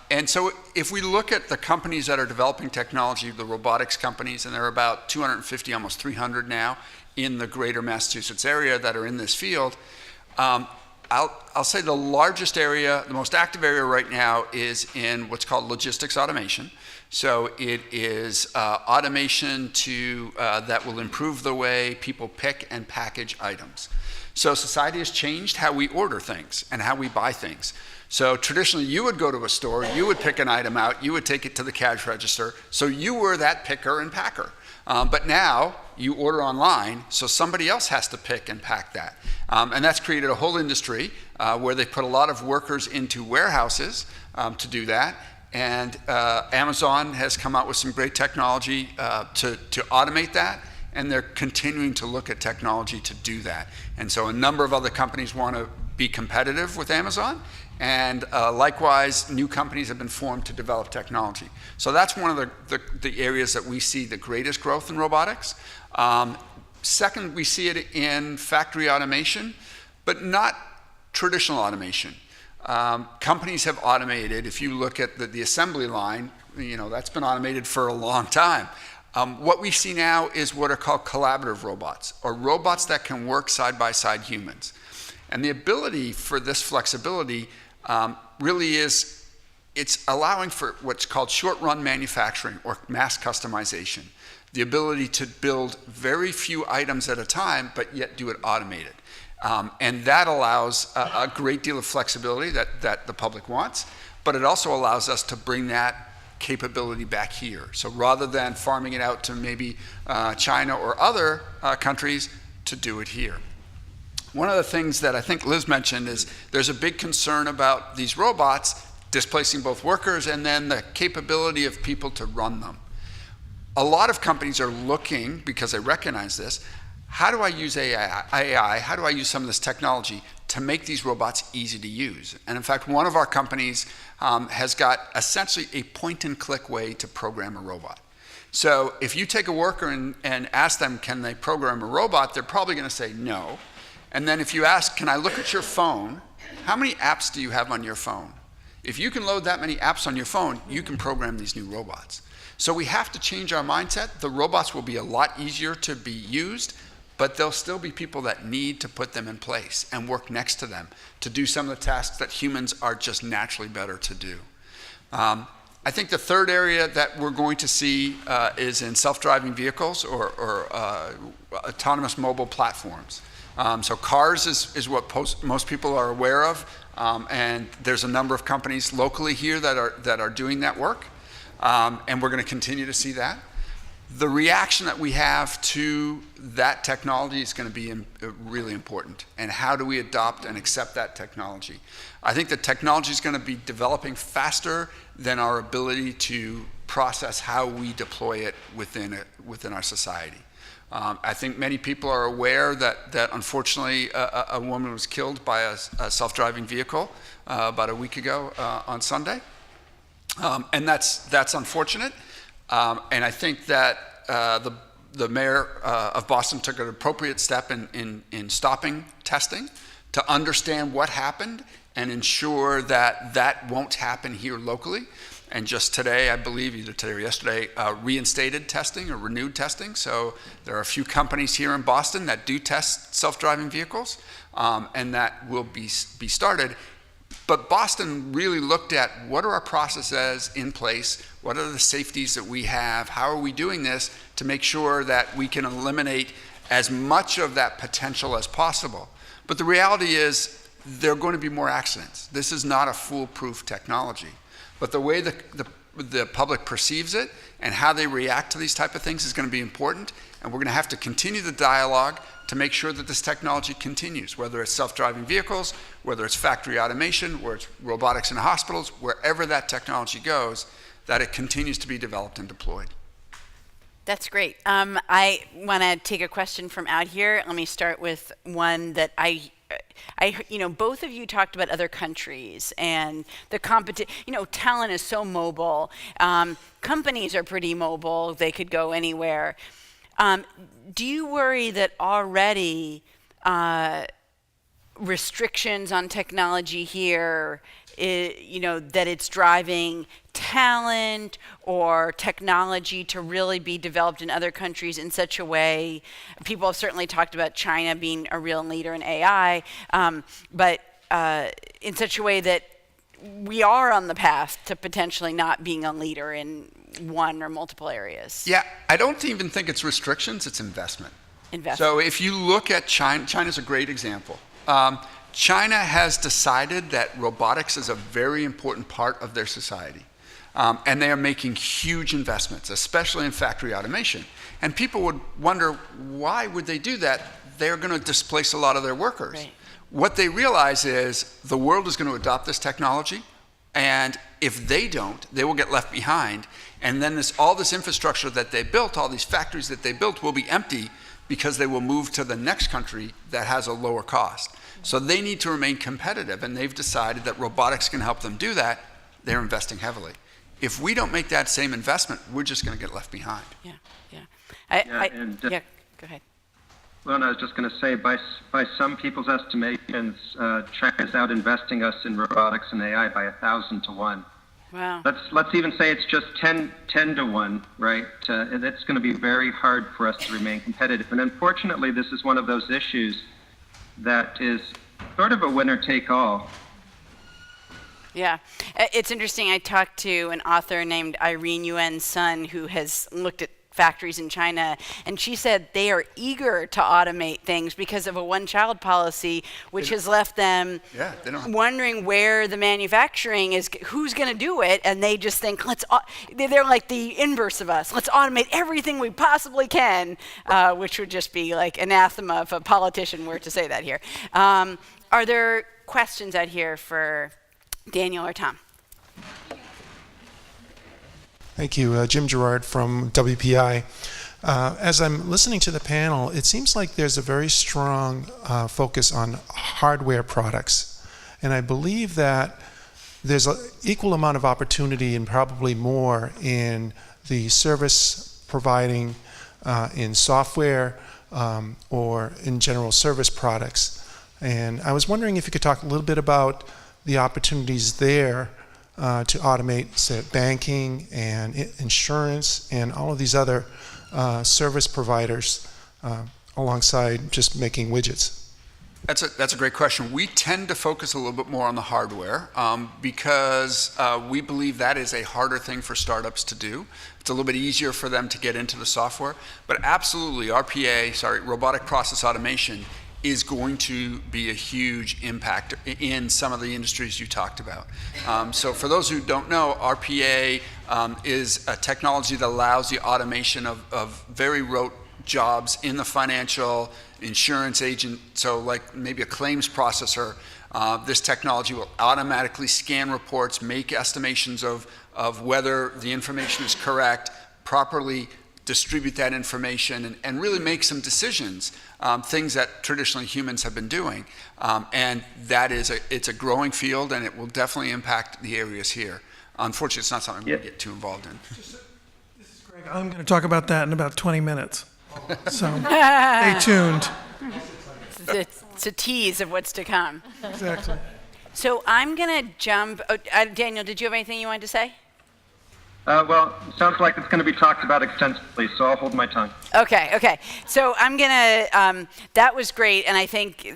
And so if we look at the companies that are developing technology, the robotics companies, and there are about 250, almost 300 now in the greater Massachusetts area that are in this field, I'll say the largest area, the most active area right now is in what's called logistics automation. So it is automation that will improve the way people pick and package items. So society has changed how we order things and how we buy things. So traditionally, you would go to a store, you would pick an item out, you would take it to the cash register, so you were that picker and packer. But now, you order online, so somebody else has to pick and pack that. And that's created a whole industry where they put a lot of workers into warehouses to do that. And Amazon has come out with some great technology to automate that, and they're continuing to look at technology to do that. And so a number of other companies want to be competitive with Amazon, and likewise, new companies have been formed to develop technology. So that's one of the areas that we see the greatest growth in robotics. Second, we see it in factory automation, but not traditional automation. Companies have automated. If you look at the assembly line, that's been automated for a long time. What we see now is what are called collaborative robots, or robots that can work side by side humans. And the ability for this flexibility really is, it's allowing for what's called short-run manufacturing or mass customization. The ability to build very few items at a time, but yet do it automated. And that allows a great deal of flexibility that the public wants, but it also allows us to bring that capability back here. So rather than farming it out to maybe China or other countries, to do it here. One of the things that I think Liz mentioned is there's a big concern about these robots displacing both workers and then the capability of people to run them. A lot of companies are looking, because they recognize this, how do I use AI, how do I use some of this technology to make these robots easy to use? And in fact, one of our companies has got essentially a point-and-click way to program a robot. So if you take a worker and ask them, can they program a robot, they're probably going to say no. And then if you ask, can I look at your phone, how many apps do you have on your phone? If you can load that many apps on your phone, you can program these new robots. So we have to change our mindset. The robots will be a lot easier to be used, but there'll still be people that need to put them in place and work next to them to do some of the tasks that humans are just naturally better to do. I think the third area that we're going to see is in self-driving vehicles or autonomous mobile platforms. So cars is what most people are aware of, and there's a number of companies locally here that are doing that work, and we're going to continue to see that. The reaction that we have to that technology is going to be really important, and how do we adopt and accept that technology? I think the technology is going to be developing faster than our ability to process how we deploy it within our society. I think many people are aware that unfortunately a woman was killed by a self-driving vehicle about a week ago on Sunday, and that's unfortunate. And I think that the mayor of Boston took an appropriate step in stopping testing to understand what happened and ensure that that won't happen here locally. And just today, I believe, either today or yesterday, reinstated testing or renewed testing. So there are a few companies here in Boston that do test self-driving vehicles, and that will be started. But Boston really looked at what are our processes in place, what are the safeties that we have, how are we doing this to make sure that we can eliminate as much of that potential as possible. But the reality is there are going to be more accidents. This is not a foolproof technology. But the way the public perceives it and how they react to these type of things is going to be important, and we're going to have to continue the dialogue to make sure that this technology continues, whether it's self-driving vehicles, whether it's factory automation, whether it's robotics in hospitals, wherever that technology goes, that it continues to be developed and deployed. That's great. I want to take a question from out here. Let me start with one that both of you talked about other countries and the competition. Talent is so mobile. Companies are pretty mobile. They could go anywhere. Do you worry that already restrictions on technology here, that it's driving talent or technology to really be developed in other countries in such a way? People have certainly talked about China being a real leader in AI, but in such a way that we are on the path to potentially not being a leader in one or multiple areas? Yeah, I don't even think it's restrictions, it's investment. Investment. So if you look at China, China's a great example. China has decided that robotics is a very important part of their society. And they are making huge investments, especially in factory automation. And people would wonder, why would they do that? They're going to displace a lot of their workers. Right. What they realize is the world is going to adopt this technology, and if they don't, they will get left behind. And then all this infrastructure that they built, all these factories that they built, will be empty because they will move to the next country that has a lower cost. So they need to remain competitive, and they've decided that robotics can help them do that. They're investing heavily. If we don't make that same investment, we're just going to get left behind. Yeah. Go ahead. Well, I was just going to say, by some people's estimations, China is out investing us in robotics and AI by 1,000 to 1. Wow. Let's even say it's just 10 to 1, right? And it's going to be very hard for us to remain competitive. And unfortunately, this is one of those issues that is sort of a winner-take-all. Yeah, it's interesting. I talked to an author named Irene Yuan Sun who has looked at factories in China, and she said they are eager to automate things because of a one-child policy, which has left them wondering where the manufacturing is, who's going to do it, and they just think, they're like the inverse of us. Let's automate everything we possibly can, which would just be like anathema if a politician were to say that here. Are there questions out here for Daniel or Tom? Thank you. Jim Gerard from WPI. As I'm listening to the panel, it seems like there's a very strong focus on hardware products. And I believe that there's an equal amount of opportunity and probably more in the service providing in software or in general service products. And I was wondering if you could talk a little bit about the opportunities there to automate, say, banking and insurance and all of these other service providers alongside just making widgets. That's a great question. We tend to focus a little bit more on the hardware because we believe that is a harder thing for startups to do. It's a little bit easier for them to get into the software. But absolutely, robotic process automation is going to be a huge impact in some of the industries you talked about. So for those who don't know, RPA is a technology that allows the automation of very rote jobs in the financial insurance agent. So like maybe a claims processor, this technology will automatically scan reports, make estimations of whether the information is correct, properly distribute that information, and really make some decisions, things that traditionally humans have been doing. And that it's a growing field, and it will definitely impact the areas here. Unfortunately, it's not something we get too involved in. This is Greg. I'm going to talk about that in about 20 minutes. So stay tuned. It's a tease of what's to come. Exactly. So I'm going to jump. Daniel, did you have anything you wanted to say? Well, it sounds like it's going to be talked about extensively, so I'll hold my tongue. Okay. So I'm going to, that was great, and I think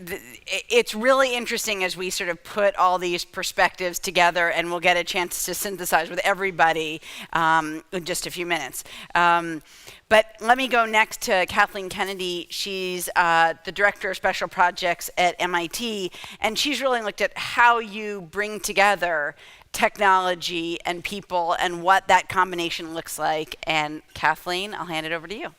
it's really interesting as we sort of put all these perspectives together, and we'll get a chance to synthesize with everybody in just a few minutes. But let me go next to Kathleen Kennedy. She's the Director of Special Projects at MIT, and she's really looked at how you bring together technology and people and what that combination looks like. And Kathleen, I'll hand it over to you.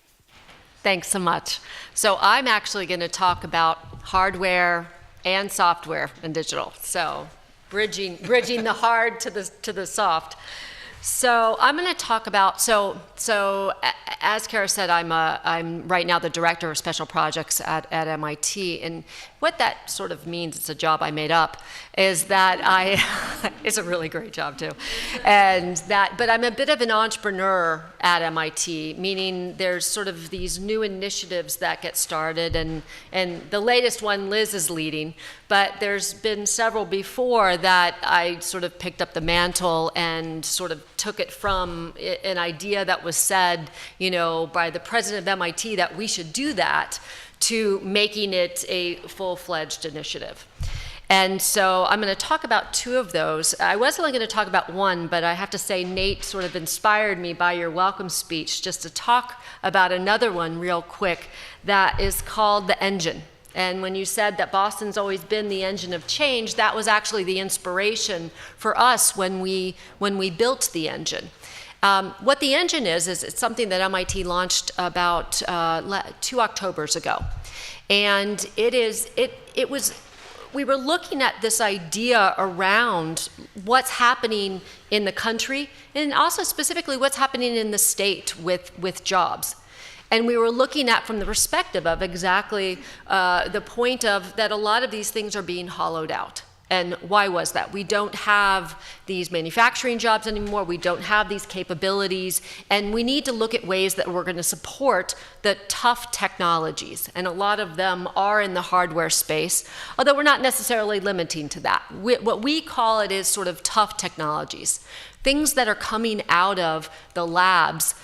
Thanks so much. So I'm actually going to talk about hardware and software and digital. So bridging the hard to the soft. So I'm going to talk about, so as Kara said, I'm right now the Director of Special Projects at MIT, and what that sort of means, it's a job I made up, is that it's a really great job too, but I'm a bit of an entrepreneur at MIT, meaning there's sort of these new initiatives that get started, and the latest one Liz is leading, but there's been several before that I sort of picked up the mantle and sort of took it from an idea that was said, by the president of MIT that we should do that, to making it a full-fledged initiative. And so I'm going to talk about two of those. I was only going to talk about one, but I have to say Nate sort of inspired me by your welcome speech just to talk about another one real quick that is called the engine. And when you said that Boston's always been the engine of change, that was actually the inspiration for us when we built the engine. What the engine is it's something that MIT launched about 2 Octobers ago. And we were looking at this idea around what's happening in the country and also specifically what's happening in the state with jobs. And we were looking at from the perspective of exactly the point of that a lot of these things are being hollowed out. And why was that? We don't have these manufacturing jobs anymore. We don't have these capabilities. And we need to look at ways that we're going to support the tough technologies. And a lot of them are in the hardware space, although we're not necessarily limiting to that. What we call it is sort of tough technologies, things that are coming out of the labs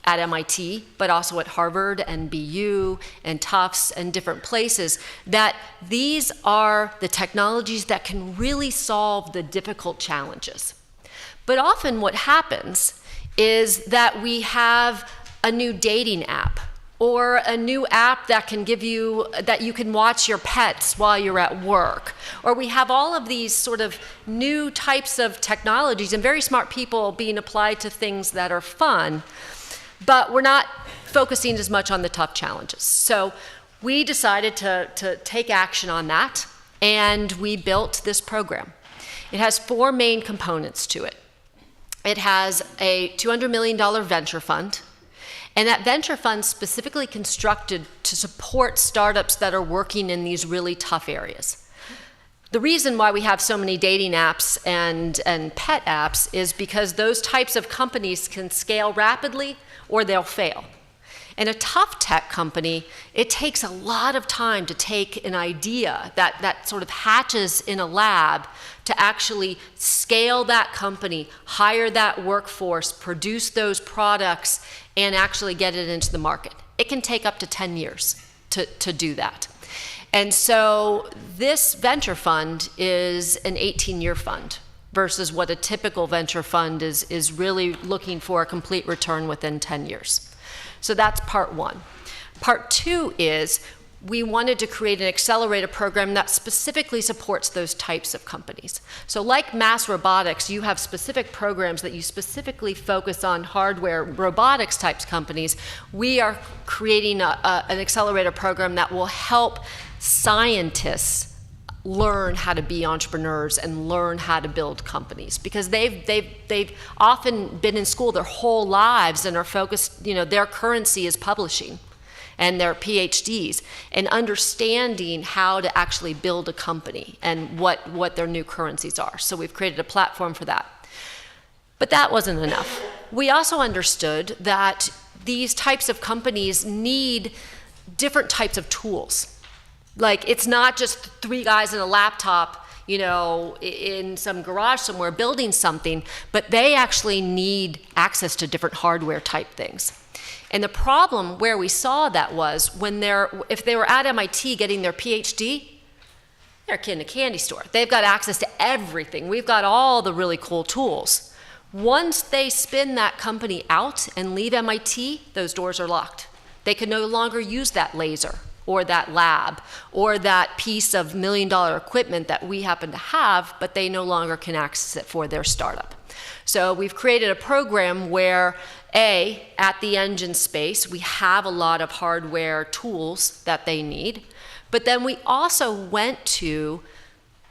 at MIT, but also at Harvard and BU and Tufts and different places, that these are the technologies that can really solve the difficult challenges. But often what happens is that we have a new dating app or a new app that can give you, that you can watch your pets while you're at work. Or we have all of these sort of new types of technologies and very smart people being applied to things that are fun. But we're not focusing as much on the tough challenges. So we decided to take action on that, and we built this program. It has 4 main components to it. It has a $200 million venture fund, and that venture fund specifically constructed to support startups that are working in these really tough areas. The reason why we have so many dating apps and pet apps is because those types of companies can scale rapidly or they'll fail. And a tough tech company, it takes a lot of time to take an idea that sort of hatches in a lab to actually scale that company, hire that workforce, produce those products, and actually get it into the market. It can take up to 10 years to do that. And so this venture fund is an 18-year fund versus what a typical venture fund is really looking for a complete return within 10 years. So that's part one. Part two is we wanted to create an accelerator program that specifically supports those types of companies. So like MassRobotics, you have specific programs that you specifically focus on hardware robotics types companies. We are creating an accelerator program that will help scientists learn how to be entrepreneurs and learn how to build companies, because they've often been in school their whole lives and are focused, their currency is publishing and their PhDs, and understanding how to actually build a company and what their new currencies are. So we've created a platform for that. But that wasn't enough. We also understood that these types of companies need different types of tools. Like, it's not just 3 guys in a laptop, in some garage somewhere building something, but they actually need access to different hardware type things. And the problem where we saw that was if they were at MIT getting their PhD, they're in a candy store. They've got access to everything. We've got all the really cool tools. Once they spin that company out and leave MIT, those doors are locked. They can no longer use that laser or that lab or that piece of $1 million equipment that we happen to have, but they no longer can access it for their startup. So we've created a program where, at the engine space, we have a lot of hardware tools that they need, but then we also went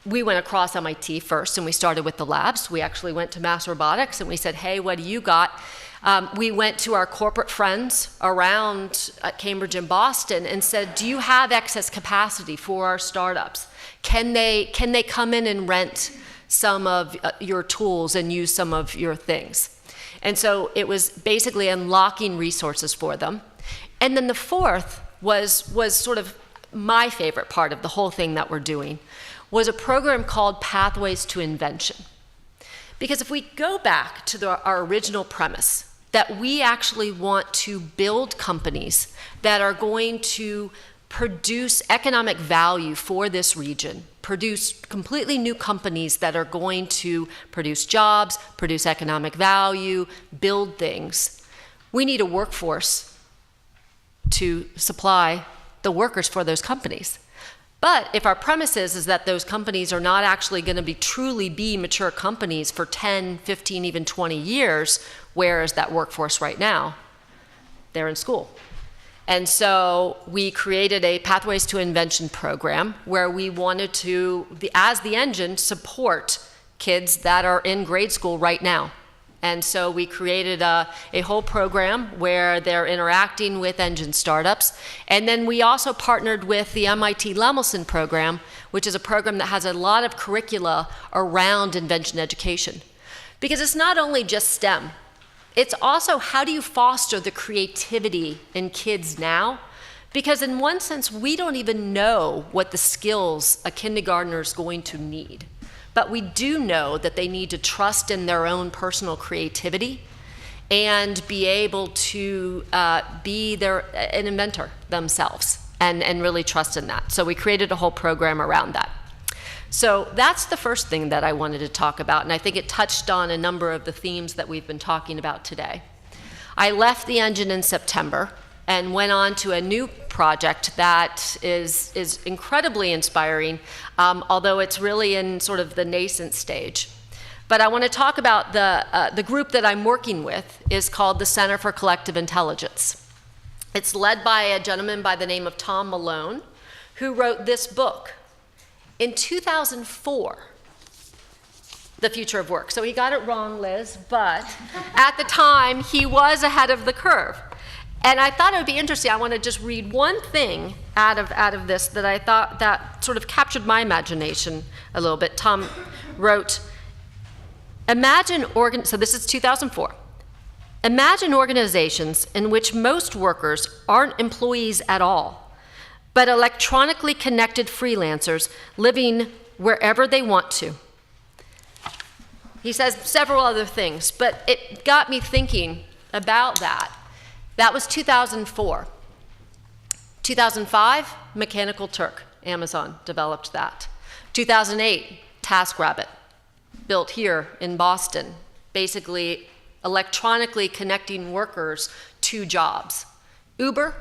across MIT first, and we started with the labs. We actually went to MassRobotics, and we said, hey, what do you got? We went to our corporate friends around at Cambridge and Boston and said, do you have excess capacity for our startups? Can they come in and rent some of your tools and use some of your things? And so it was basically unlocking resources for them. And then the fourth was sort of my favorite part of the whole thing that we're doing, was a program called Pathways to Invention. Because if we go back to our original premise, that we actually want to build companies that are going to produce economic value for this region, produce completely new companies that are going to produce jobs, produce economic value, build things. We need a workforce to supply the workers for those companies. But if our premise is that those companies are not actually going to truly be mature companies for 10, 15, even 20 years, where is that workforce right now? They're in school. And so we created a Pathways to Invention program where we wanted to, as the engine, support kids that are in grade school right now. And so we created a whole program where they're interacting with engine startups. And then we also partnered with the MIT Lemelson program, which is a program that has a lot of curricula around invention education. Because it's not only just STEM, it's also how do you foster the creativity in kids now? Because in one sense, we don't even know what the skills a kindergartner is going to need. But we do know that they need to trust in their own personal creativity and be able to be an inventor themselves and really trust in that. So we created a whole program around that. So that's the first thing that I wanted to talk about, and I think it touched on a number of the themes that we've been talking about today. I left the engine in September and went on to a new project that is incredibly inspiring, although it's really in sort of the nascent stage. But I want to talk about the group that I'm working with is called the Center for Collective Intelligence. It's led by a gentleman by the name of Tom Malone, who wrote this book in 2004, The Future of Work. So he got it wrong, Liz, but at the time, he was ahead of the curve. And I thought it would be interesting. I want to just read one thing out of this that I thought that sort of captured my imagination a little bit. Tom wrote, so this is 2004. Imagine organizations in which most workers aren't employees at all, but electronically connected freelancers living wherever they want to. He says several other things, but it got me thinking about that. That was 2004. 2005, Mechanical Turk, Amazon developed that. 2008, TaskRabbit, built here in Boston, basically electronically connecting workers to jobs. Uber,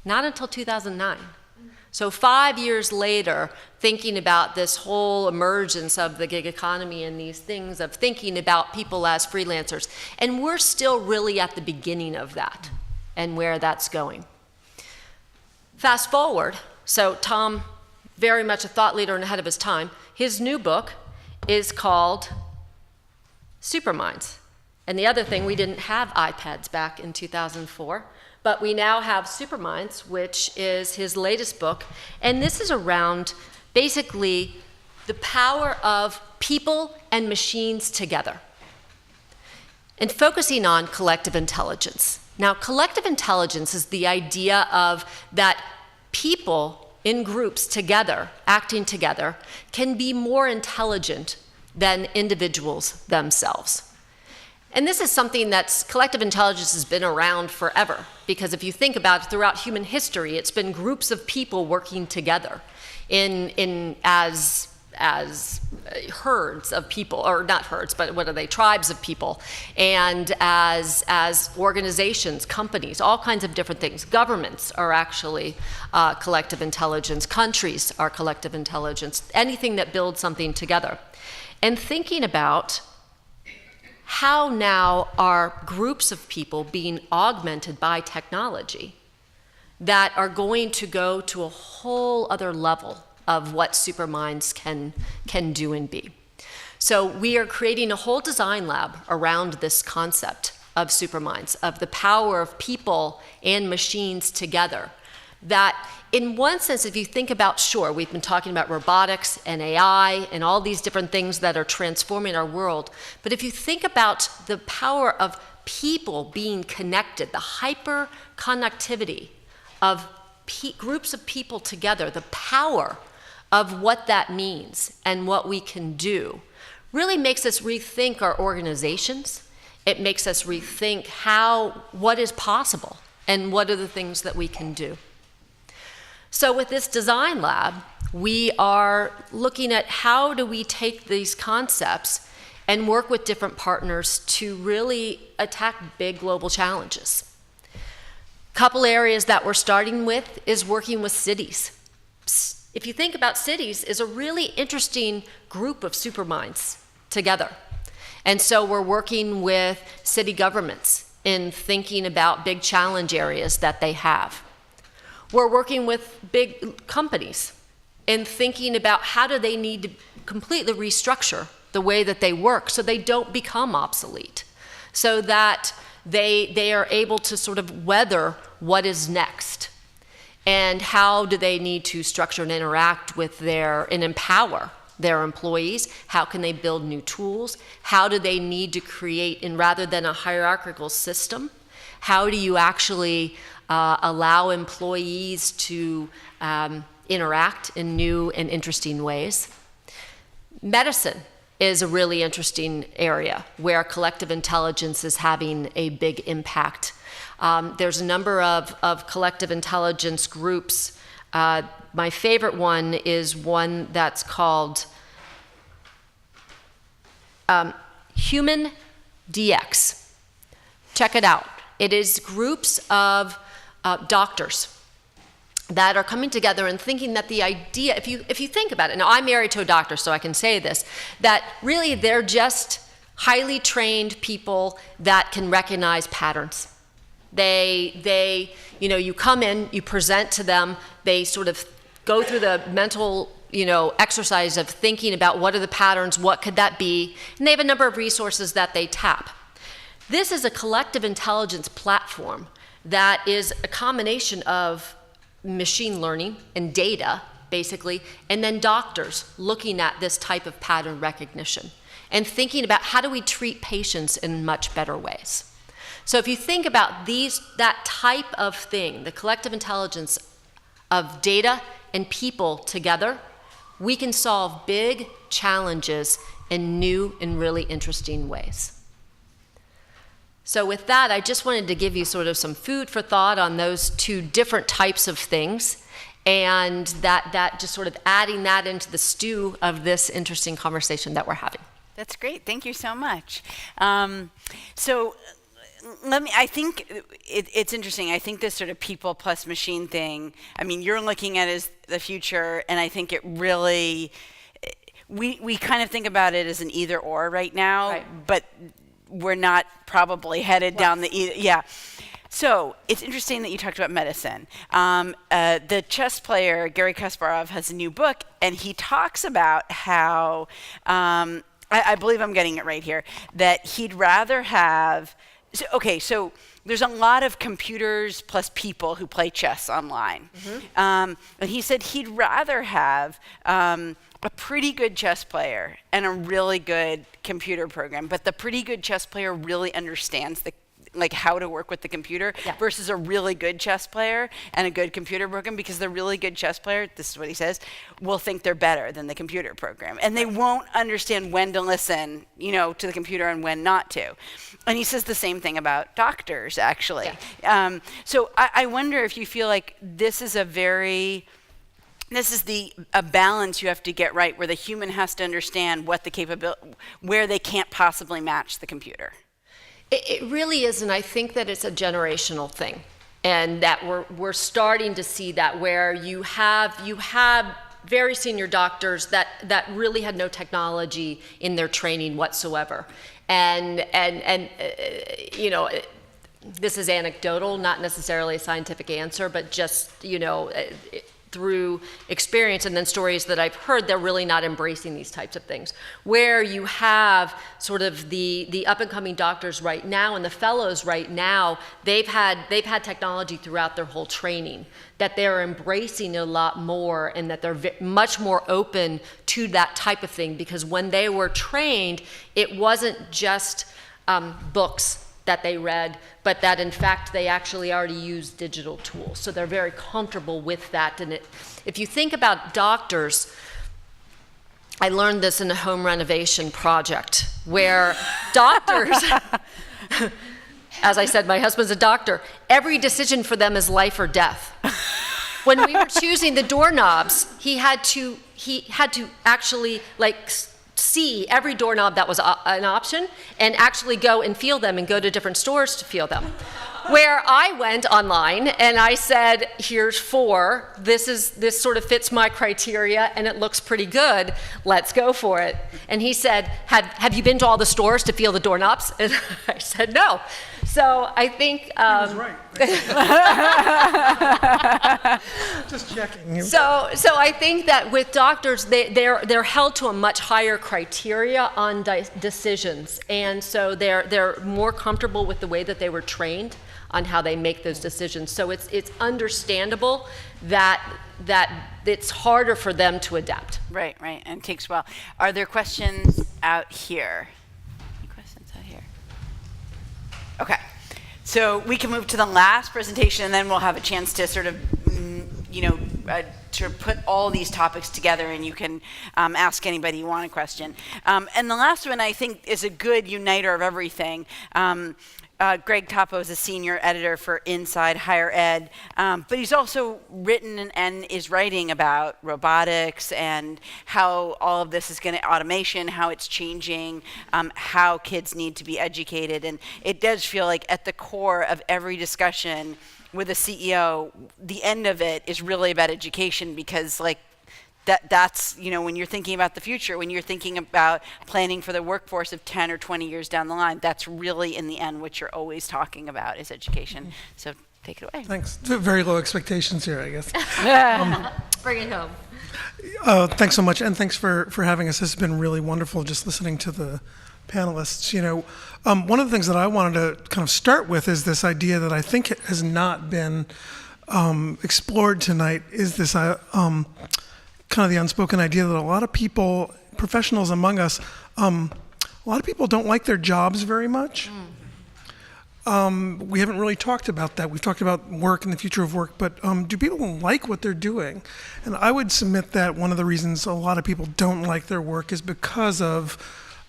not until 2009. So 5 years later, thinking about this whole emergence of the gig economy and these things of thinking about people as freelancers. And we're still really at the beginning of that and where that's going. Fast forward, so Tom, very much a thought leader and ahead of his time, his new book is called Superminds. And the other thing, we didn't have iPads back in 2004, but we now have Superminds, which is his latest book. And this is around basically the power of people and machines together and focusing on collective intelligence. Now, collective intelligence is the idea of that people in groups together, acting together, can be more intelligent than individuals themselves. And this is something that's, collective intelligence has been around forever, because if you think about it, throughout human history, it's been groups of people working together as herds of people, or not herds, but what are they, tribes of people, and as organizations, companies, all kinds of different things. Governments are actually collective intelligence. Countries are collective intelligence. Anything that builds something together. And thinking about how now are groups of people being augmented by technology that are going to go to a whole other level of what Superminds can do and be. So we are creating a whole design lab around this concept of Superminds, of the power of people and machines together. That in one sense, if you think about, sure, we've been talking about robotics and AI and all these different things that are transforming our world, but if you think about the power of people being connected, the hyper-connectivity of groups of people together, the power of what that means and what we can do, really makes us rethink our organizations. It makes us rethink what is possible and what are the things that we can do. So with this design lab, We are looking at how do we take these concepts and work with different partners to really attack big global challenges. Couple areas that we're starting with is working with cities. If you think about cities, is a really interesting group of superminds together. And so we're working with city governments in thinking about big challenge areas that they have. We're working with big companies in thinking about how do they need to completely restructure the way that they work so they don't become obsolete, so that they are able to sort of weather what is next. And how do they need to structure and interact with and empower their employees? How can they build new tools? How do they need to create, and rather than a hierarchical system, how do you actually allow employees to interact in new and interesting ways? Medicine is a really interesting area where collective intelligence is having a big impact. There's a number of collective intelligence groups. My favorite one is one that's called Human DX. Check it out. It is groups of doctors that are coming together and thinking that the idea, if you think about it, now I'm married to a doctor, so I can say this, that really they're just highly trained people that can recognize patterns. They you come in, you present to them, they sort of go through the mental, exercise of thinking about what are the patterns, what could that be, and they have a number of resources that they tap. This is a collective intelligence platform that is a combination of machine learning and data, basically, and then doctors looking at this type of pattern recognition and thinking about how do we treat patients in much better ways. So if you think about that type of thing, the collective intelligence of data and people together, we can solve big challenges in new and really interesting ways. So with that, I just wanted to give you sort of some food for thought on those two different types of things, and that just sort of adding that into the stew of this interesting conversation that we're having. That's great. Thank you so much. I think it's interesting. I think this sort of people plus machine thing, I mean, you're looking at as the future, and I think it really, we kind of think about it as an either or right now, right. But we're not probably headed down the either, yeah. So it's interesting that you talked about medicine. The chess player, Garry Kasparov, has a new book, and he talks about how, I believe I'm getting it right here, that he'd rather have, so there's a lot of computers plus people who play chess online. Mm-hmm. And he said he'd rather have a pretty good chess player and a really good computer program, but the pretty good chess player really understands how to work with the computer, yeah, versus a really good chess player and a good computer program, because the really good chess player, this is what he says, will think they're better than the computer program. And they won't understand when to listen, to the computer and when not to. And he says the same thing about doctors, actually. Yeah. So I wonder if you feel like this is a balance you have to get right, where the human has to understand what the capability, where they can't possibly match the computer. It really is, and I think that it's a generational thing, and that we're starting to see that, where you have very senior doctors that really had no technology in their training whatsoever, and this is anecdotal, not necessarily a scientific answer, but just through experience and then stories that I've heard, they're really not embracing these types of things. Where you have sort of the up-and-coming doctors right now and the fellows right now, they've had technology throughout their whole training, that they're embracing a lot more, and that they're much more open to that type of thing, because when they were trained, it wasn't just books that they read, but that in fact they actually already use digital tools. So they're very comfortable with that. And if you think about doctors, I learned this in a home renovation project where doctors, as I said, my husband's a doctor, every decision for them is life or death. when we were choosing the doorknobs, he had to actually see every doorknob that was an option and actually go and feel them and go to different stores to feel them. Where I went online and I said, here's 4, this sort of fits my criteria and it looks pretty good, let's go for it. And he said, have you been to all the stores to feel the doorknobs? And I said, no. So I think... He was right. Just checking. So I think that with doctors, they're held to a much higher criteria on decisions. And so they're more comfortable with the way that they were trained on how they make those decisions. So it's understandable that it's harder for them to adapt. Right, and it takes a while. Are there questions out here? Any questions out here? Okay, so we can move to the last presentation and then we'll have a chance to sort of, to put all these topics together and you can ask anybody you want a question. And the last one I think is a good uniter of everything. Gregg Topo is a senior editor for Inside Higher Ed, but he's also written and is writing about robotics and how all of this is going to automation, how it's changing, how kids need to be educated. And it does feel like at the core of every discussion with a CEO, the end of it is really about education, because that's, when you're thinking about the future, when you're thinking about planning for the workforce of 10 or 20 years down the line, that's really in the end what you're always talking about is education. So take it away. Thanks. Very low expectations here, I guess. Bring it home. Thanks so much, and thanks for having us. This has been really wonderful just listening to the panelists. One of the things that I wanted to kind of start with is this idea that I think has not been explored tonight, is this kind of the unspoken idea that a lot of people, professionals among us, a lot of people don't like their jobs very much. We haven't really talked about that. We've talked about work and the future of work, but do people like what they're doing? And I would submit that one of the reasons a lot of people don't like their work is because of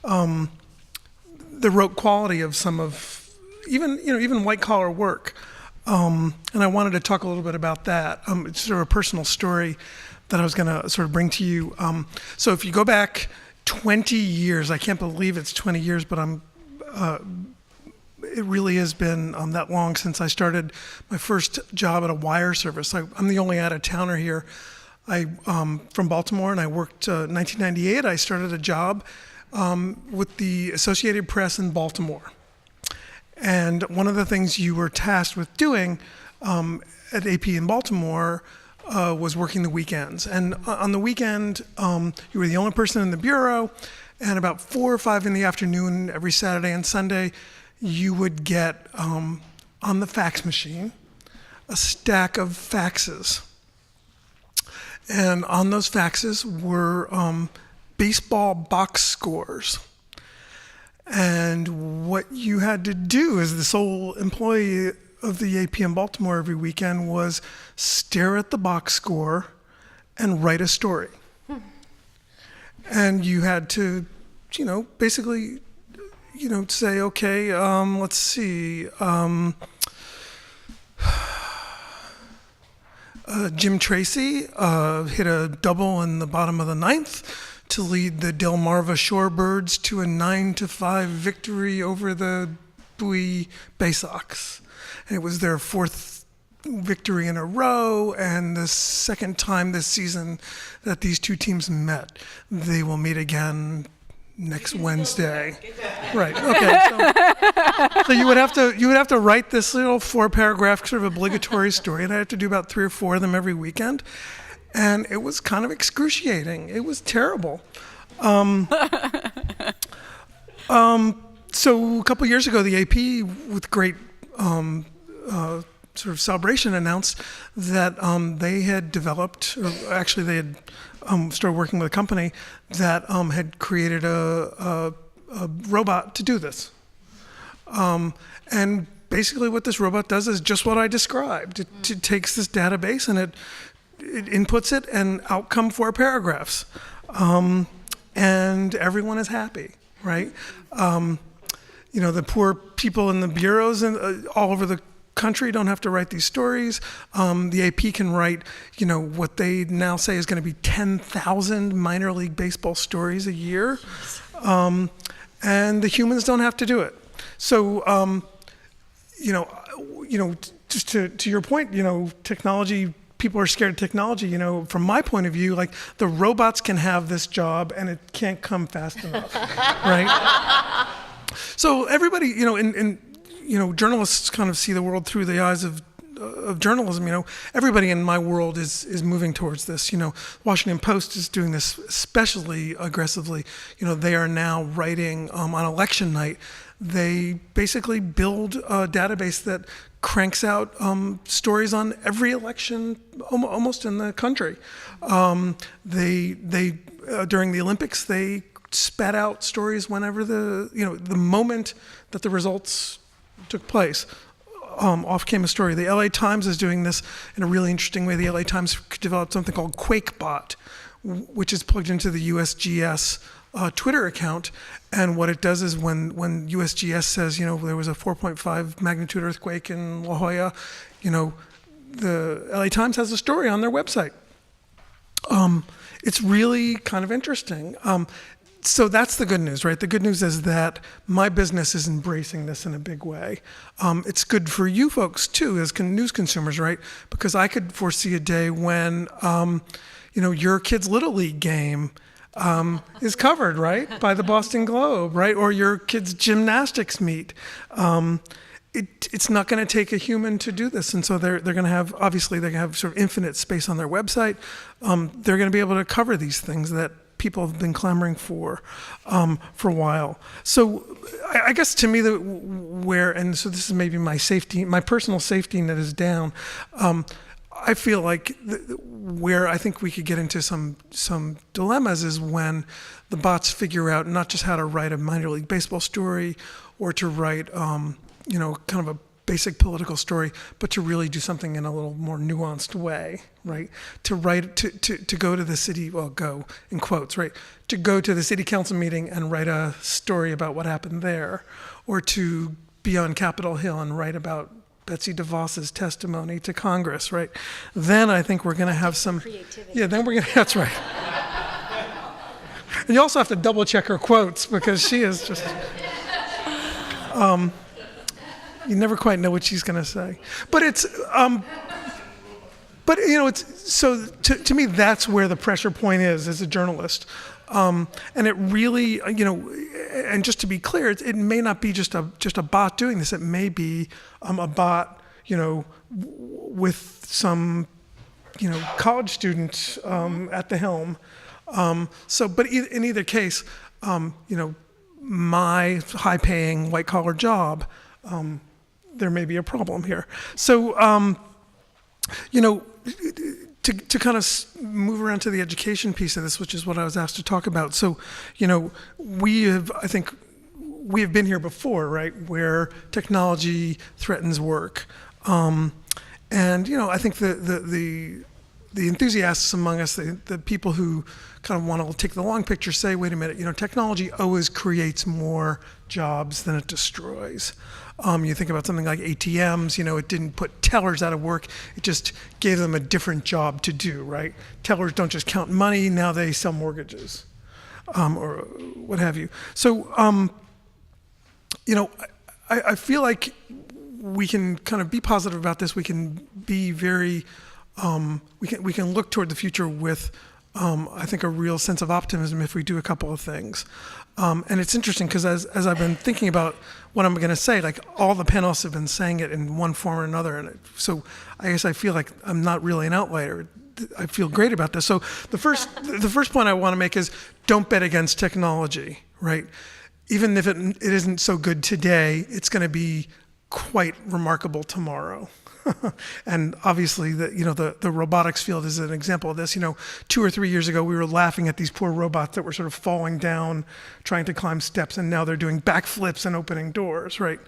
the rote quality of some of, even white collar work. And I wanted to talk a little bit about that. It's sort of a personal story that I was going to sort of bring to you. So if you go back 20 years, I can't believe it's 20 years, but it really has been that long since I started my first job at a wire service. I'm the only out-of-towner here. I'm from Baltimore, and I worked 1998. I started a job with the Associated Press in Baltimore. And one of the things you were tasked with doing at AP in Baltimore was working the weekends. And on the weekend, you were the only person in the bureau, and about 4 or 5 in the afternoon every Saturday and Sunday, you would get on the fax machine a stack of faxes. And on those faxes were baseball box scores. And what you had to do as the sole employee of the AP in Baltimore every weekend was stare at the box score and write a story. And you had to, basically, say, okay, let's see. Jim Tracy hit a double in the bottom of the 9th to lead the Delmarva Shorebirds to a 9-5 victory over the Bowie Bay Sox. And it was their 4th victory in a row, and the 2nd time this season that these two teams met. They will meet again next Wednesday. Right. Okay. So you would have to write this little 4-paragraph sort of obligatory story, and I had to do about 3 or 4 of them every weekend. And it was kind of excruciating. It was terrible. So a couple years ago, the AP, with great sort of celebration, announced that they had developed, or actually they had started working with a company that had created a robot to do this. And basically what this robot does is just what I described. It takes this database and it inputs it, and out come 4 paragraphs. And everyone is happy, right? The poor people in the bureaus and all over the country don't have to write these stories. The AP can write, what they now say is going to be 10,000 minor league baseball stories a year. And the humans don't have to do it. So, just to your point, technology, people are scared of technology. From my point of view, like the robots can have this job and it can't come fast enough, right? So everybody, journalists kind of see the world through the eyes of journalism. Everybody in my world is moving towards this. Washington Post is doing this especially aggressively. They are now writing on election night. They basically build a database that cranks out stories on every election almost in the country. They during the Olympics, they spat out stories whenever the moment that the results took place. Off came a story. The LA Times is doing this in a really interesting way. The LA Times developed something called Quake Bot, which is plugged into the USGS Twitter account. And what it does is when USGS says, there was a 4.5 magnitude earthquake in La Jolla, the LA Times has a story on their website. It's really kind of interesting. So that's the good news, right? The good news is that my business is embracing this in a big way. It's good for you folks too, as news consumers, right? Because I could foresee a day when, your kid's Little League game is covered, right, by the Boston Globe, right? Or your kid's gymnastics meet. It's not going to take a human to do this, and so they're going to have, obviously, they have sort of infinite space on their website. They're going to be able to cover these things that people have been clamoring for a while. So I guess to me, and so this is maybe my personal safety net is down. I feel like where I think we could get into some dilemmas is when the bots figure out not just how to write a minor league baseball story or to write, kind of a basic political story, but to really do something in a little more nuanced way, right? To go to the city, go in quotes, right? To go to the city council meeting and write a story about what happened there, or to be on Capitol Hill and write about Betsy DeVos's testimony to Congress, right? Then I think we're going to have some creativity. Yeah, then we're going to. That's right. And you also have to double check her quotes because she is just. You never quite know what she's going to say, but it's. It's so to me that's where the pressure point is as a journalist, and it really, and just to be clear, it may not be just a bot doing this. It may be a bot, with some, college student at the helm. But in either case, my high-paying white-collar job. There may be a problem here. So, to kind of move around to the education piece of this, which is what I was asked to talk about. So, we have been here before, right, where technology threatens work. And, I think the enthusiasts among us, the people who kind of want to take the long picture say, wait a minute, technology always creates more jobs than it destroys. You think about something like ATMs, it didn't put tellers out of work, it just gave them a different job to do, right? Tellers don't just count money, now they sell mortgages, or what have you. So, I feel like we can kind of be positive about this, we can be very, we can look toward the future with, I think, a real sense of optimism if we do a couple of things. And it's interesting because as I've been thinking about what I'm going to say, like all the panelists have been saying it in one form or another, and so I guess I feel like I'm not really an outlier. I feel great about this. So the first point I want to make is don't bet against technology, right? Even if it isn't so good today, it's going to be quite remarkable tomorrow. And obviously, the robotics field is an example of this. 2 or 3 years ago, we were laughing at these poor robots that were sort of falling down, trying to climb steps, and now they're doing backflips and opening doors, right?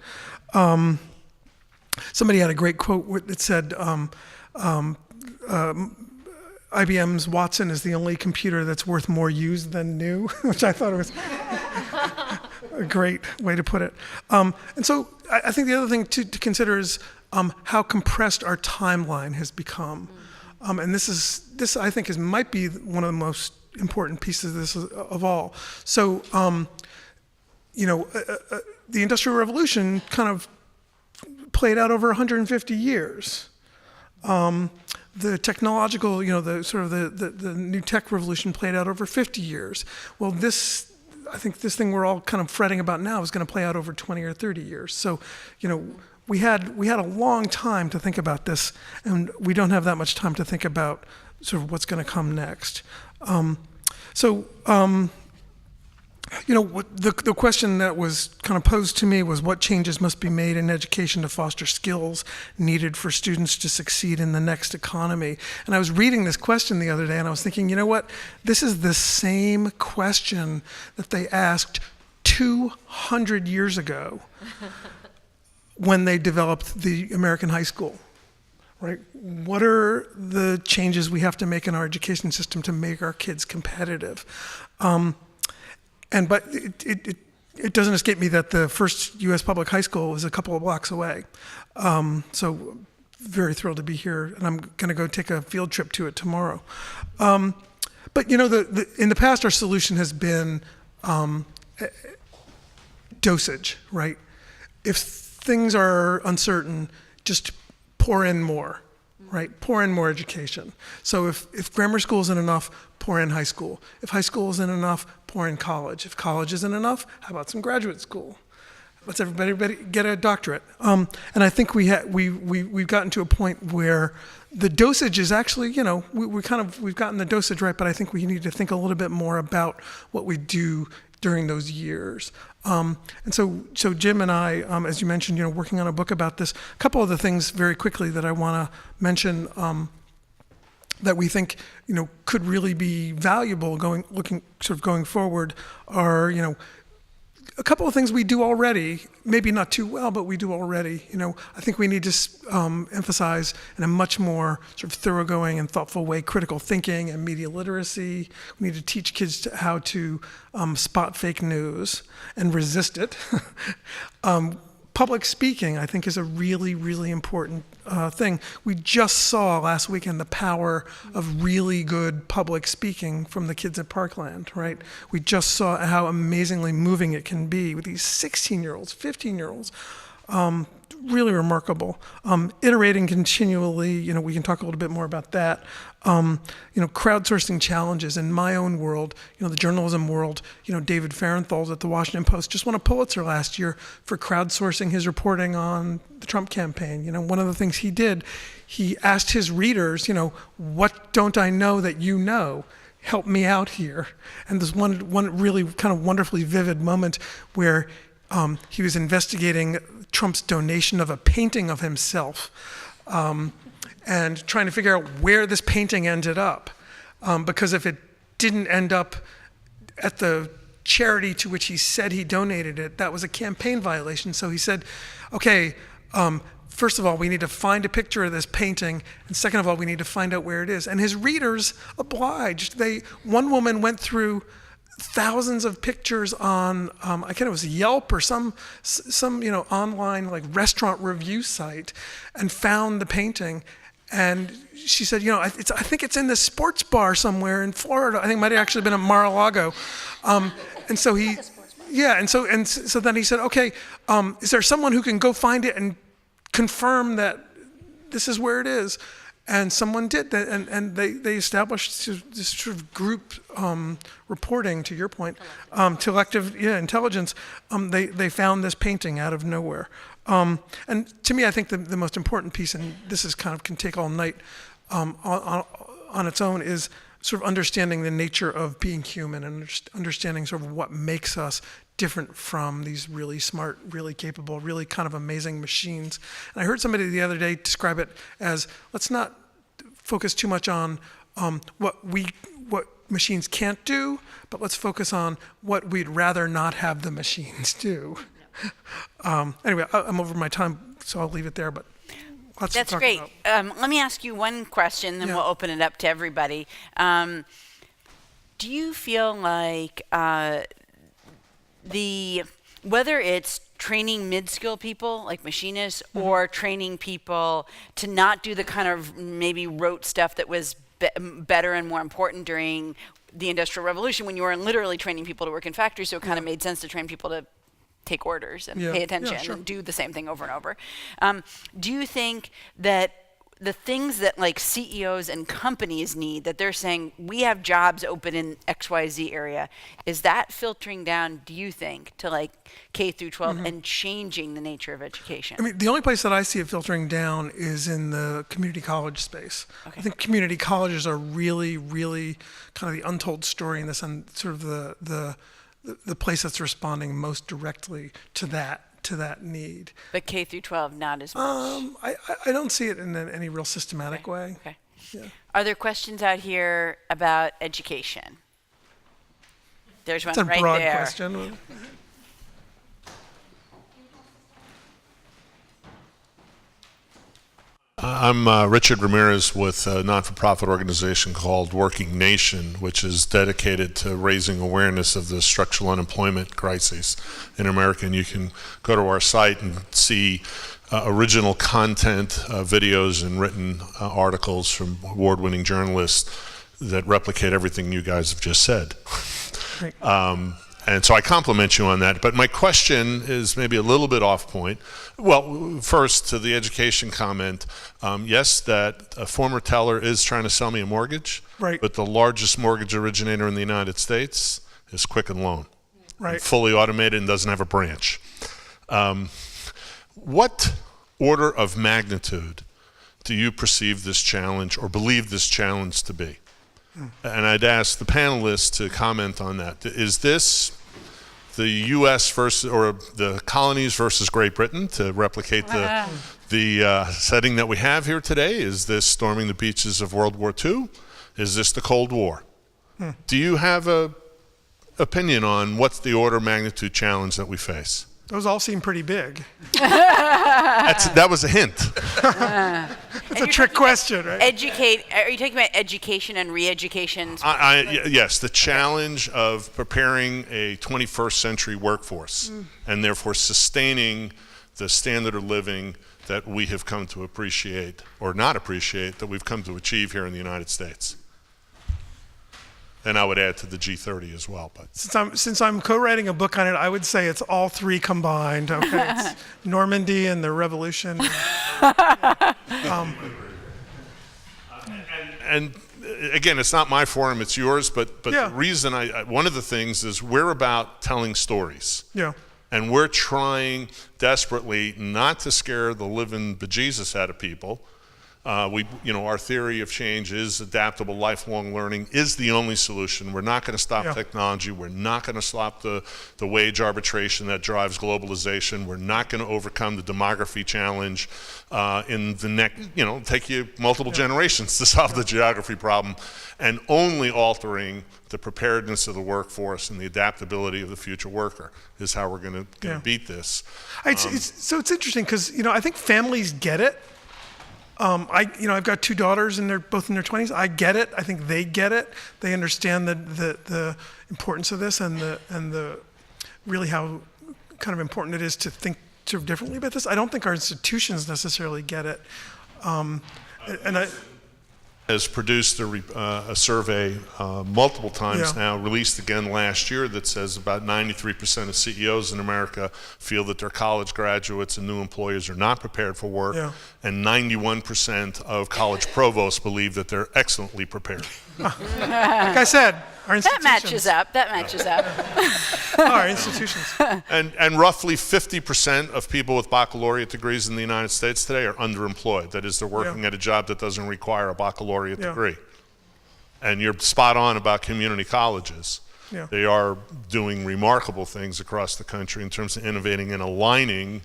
Somebody had a great quote that said, IBM's Watson is the only computer that's worth more used than new, which I thought was a great way to put it. And so I think the other thing to consider is how compressed our timeline has become. And this I think might be one of the most important pieces of this of all. So, the Industrial Revolution kind of played out over 150 years. The technological, the new tech revolution played out over 50 years. Well, I think this thing we're all kind of fretting about now is going to play out over 20 or 30 years. So, we had a long time to think about this, and we don't have that much time to think about sort of what's going to come next. The question that was kind of posed to me was what changes must be made in education to foster skills needed for students to succeed in the next economy. And I was reading this question the other day, and I was thinking, you know what? This is the same question that they asked 200 years ago when they developed the American high school. Right? What are the changes we have to make in our education system to make our kids competitive? But it doesn't escape me that the first U.S. public high school was a couple of blocks away. So very thrilled to be here, and I'm going to go take a field trip to it tomorrow. But in the past, our solution has been dosage, right? If things are uncertain, just pour in more, right? Pour in more education. So if grammar school isn't enough, pour in high school. If high school isn't enough, pour in college. If college isn't enough, how about some graduate school? Let's everybody get a doctorate. And I think we've gotten to a point where the dosage is actually, we've gotten the dosage right, but I think we need to think a little bit more about what we do during those years. And so Jim and I, as you mentioned, working on a book about this. A couple of the things very quickly that I want to mention that we think could really be valuable going forward are a couple of things we do already, maybe not too well, but we do already. I think we need to emphasize in a much more sort of thoroughgoing and thoughtful way critical thinking and media literacy. We need to teach kids how to spot fake news and resist it. Public speaking, I think, is a really, really important thing. We just saw last weekend the power of really good public speaking from the kids at Parkland, right? We just saw how amazingly moving it can be with these 16-year-olds, 15-year-olds. Really remarkable. Iterating continually, we can talk a little bit more about that. Crowdsourcing challenges in my own world, the journalism world, David Farenthold at the Washington Post just won a Pulitzer last year for crowdsourcing his reporting on the Trump campaign. One of the things he did, he asked his readers, what don't I know that you know? Help me out here. And there's one really kind of wonderfully vivid moment where he was investigating Trump's donation of a painting of himself and trying to figure out where this painting ended up. Because if it didn't end up at the charity to which he said he donated it, that was a campaign violation. So he said, okay, first of all, we need to find a picture of this painting, and second of all, we need to find out where it is. And his readers obliged. One woman went through thousands of pictures on, I can't, it was Yelp or some online like restaurant review site, and found the painting. And she said, I think it's in this sports bar somewhere in Florida. I think it might have actually been at Mar-a-Lago. And so so then he said, okay, is there someone who can go find it and confirm that this is where it is? And someone did that, and they established this sort of group reporting, to your point, collective intelligence. They found this painting out of nowhere. And to me, I think the most important piece, and this is kind of can take all night on its own, is sort of understanding the nature of being human and understanding sort of what makes us different from these really smart, really capable, really kind of amazing machines. And I heard somebody the other day describe it as, let's not focus too much on what machines can't do, but let's focus on what we'd rather not have the machines do. Anyway, I'm over my time, so I'll leave it there, but lots to talk great. about. Let me ask you one question, then we'll open it up to everybody. Do you feel like whether it's training mid-skill people like machinists or training people to not do the kind of maybe rote stuff that was better and more important during the Industrial Revolution when you were literally training people to work in factories, so it kind of made sense to train people to take orders and pay attention and do the same thing over and over. Do you think that the things that like CEOs and companies need, that they're saying, we have jobs open in XYZ area, is that filtering down, do you think, to like K through 12 and changing the nature of education? I mean, the only place that I see it filtering down is in the community college space. I think community colleges are really, really kind of the untold story in this, and sort of the place that's responding most directly to that need. But K through 12, not as much. I don't see it in any real systematic way. Okay. Yeah. Are there questions out here about education? There's one It's a right broad there. question. I'm Richard Ramirez with a not-for-profit organization called Working Nation, which is dedicated to raising awareness of the structural unemployment crisis in America. And you can go to our site and see original content, videos, and written articles from award-winning journalists that replicate everything you guys have just said. And so I compliment you on that. But my question is maybe a little bit off point. Well, first, to the education comment, yes, that a former teller is trying to sell me a mortgage. Right. But the largest mortgage originator in the United States is Quicken Loan. Right. And fully automated and doesn't have a branch. What order of magnitude do you perceive this challenge or believe this challenge to be? And I'd ask the panelists to comment on that. Is this the U.S. versus, or the colonies versus Great Britain, to replicate the setting that we have here today? Is this storming the beaches of World War II? Is this the Cold War? Do you have an opinion on what's the order of magnitude challenge that we face? Those all seem pretty big. That was a hint. It's a trick question, right? Are you talking about education and re-education? Yes, the challenge of preparing a 21st century workforce and therefore sustaining the standard of living that we have come to appreciate, or not appreciate, that we've come to achieve here in the United States. And I would add to the G30 as well. But since I'm co-writing a book on it, I would say it's all three combined. Okay, it's Normandy and the Revolution. And again, it's not my forum; it's yours. But Yeah. the reason one of the things is we're about telling stories. Yeah. And we're trying desperately not to scare the living bejesus out of people. Our theory of change is adaptable lifelong learning is the only solution. We're not going to stop technology. We're not going to stop the wage arbitration that drives globalization. We're not going to overcome the demography challenge in the next, take you multiple generations to solve the geography problem. And only altering the preparedness of the workforce and the adaptability of the future worker is how we're going to beat this. So it's interesting because, I think families get it. I've got two daughters and they're both in their 20s. I get it. I think they get it. They understand the importance of this and the really how kind of important it is to think sort of differently about this. I don't think our institutions necessarily get it. Has produced a survey multiple times now, released again last year, that says about 93% of CEOs in America feel that their college graduates and new employees are not prepared for work, and 91% of college provosts believe that they're excellently prepared. Like I said, our institutions. That matches up. Our institutions. And roughly 50% of people with baccalaureate degrees in the United States today are underemployed. That is, they're working at a job that doesn't require a baccalaureate degree. And you're spot on about community colleges. They are doing remarkable things across the country in terms of innovating and aligning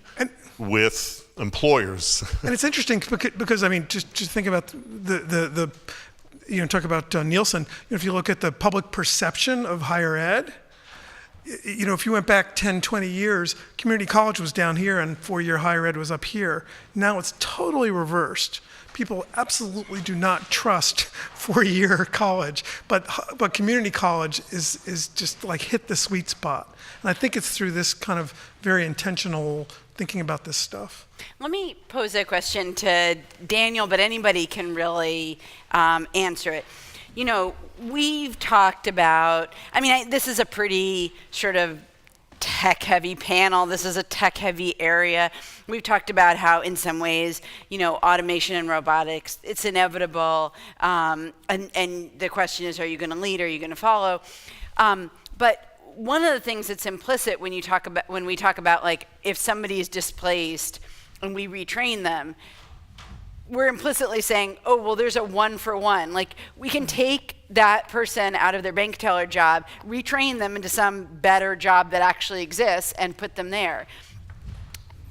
with employers. And it's interesting because I mean, just think about the talk about Nielsen. If you look at the public perception of higher ed, if you went back 10, 20 years, community college was down here and four-year higher ed was up here. Now it's totally reversed. people absolutely do not trust four-year college, but community college is just like hit the sweet spot. And I think it's through this kind of very intentional thinking about this stuff. Let me pose a question to Daniel, but anybody can really answer it. You know, we've talked about, this is a pretty sort of tech-heavy panel. This is a tech-heavy area. We've talked about how, in some ways, automation and robotics, it's inevitable. And the question is, are you going to lead? Or are you going to follow? But one of the things that's implicit when we talk about like if somebody is displaced and we retrain them, we're implicitly saying, oh, well, there's a 1-for-1. Like, we can take that person out of their bank teller job, retrain them into some better job that actually exists, and put them there.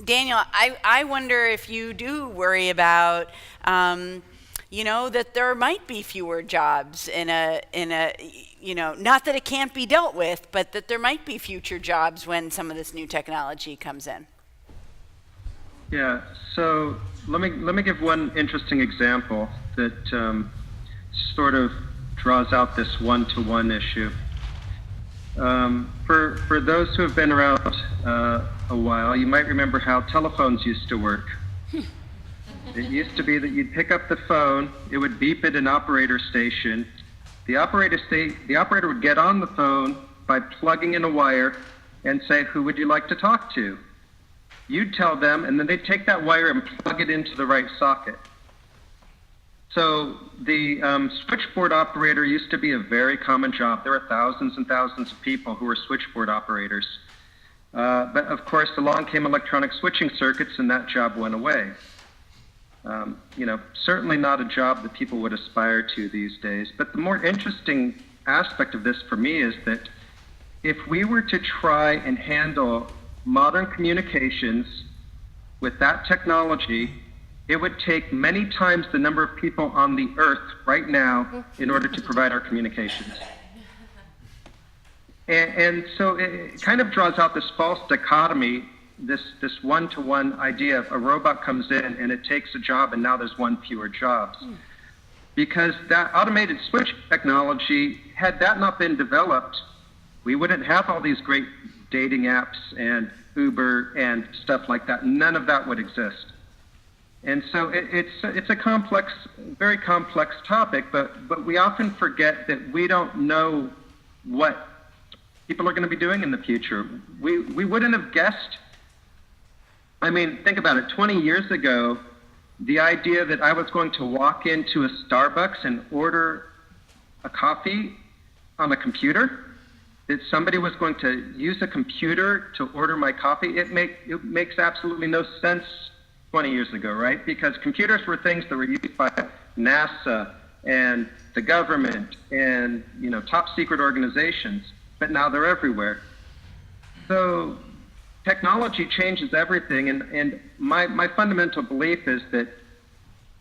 Daniel, I wonder if you do worry about, that there might be fewer jobs in a not that it can't be dealt with, but that there might be future jobs when some of this new technology comes in. Yeah, so let me give one interesting example that sort of draws out this one-to-one issue. For those who have been around a while, you might remember how telephones used to work. It used to be that you'd pick up the phone, it would beep at an operator station. The operator would get on the phone by plugging in a wire and say, "Who would you like to talk to?" You'd tell them, and then they'd take that wire and plug it into the right socket. So the switchboard operator used to be a very common job. There were thousands and thousands of people who were switchboard operators. But of course, along came electronic switching circuits, and that job went away. Certainly not a job that people would aspire to these days. But the more interesting aspect of this for me is that if we were to try and handle modern communications with that technology, it would take many times the number of people on the earth right now in order to provide our communications. And so it kind of draws out this false dichotomy, this one-to-one idea of a robot comes in and it takes a job and now there's one fewer jobs. Because that automated switch technology, had that not been developed, we wouldn't have all these great dating apps and Uber and stuff like that. None of that would exist. And so it's a complex, very complex topic, but we often forget that we don't know what people are going to be doing in the future. We wouldn't have guessed. Think about it. 20 years ago, the idea that I was going to walk into a Starbucks and order a coffee on a computer, that somebody was going to use a computer to order my coffee, it makes absolutely no sense 20 years ago, right? Because computers were things that were used by NASA and the government and top secret organizations, but now they're everywhere. So technology changes everything, and my fundamental belief is that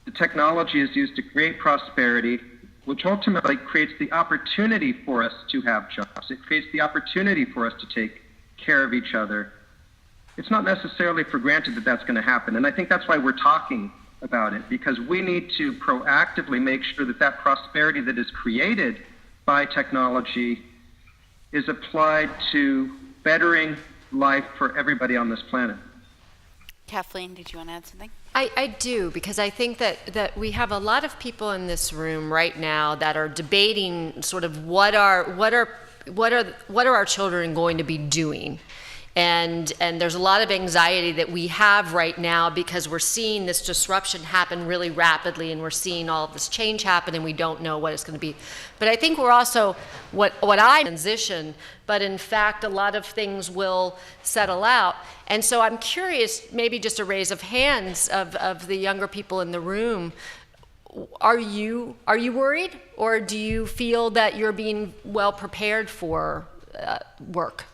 the technology is used to create prosperity, which ultimately creates the opportunity for us to have jobs. It creates the opportunity for us to take care of each other. It's not necessarily for granted that that's going to happen, and I think that's why we're talking about it, because we need to proactively make sure that that prosperity that is created by technology is applied to bettering life for everybody on this planet. Kathleen, did you want to add something? I do, because I think that we have a lot of people in this room right now that are debating sort of what are our children going to be doing. And there's a lot of anxiety that we have right now because we're seeing this disruption happen really rapidly, and we're seeing all of this change happen, and we don't know what it's going to be. But I think we're also, what I transition, but in fact a lot of things will settle out. And so I'm curious, maybe just a raise of hands of the younger people in the room. Are you worried, or do you feel that you're being well prepared for work?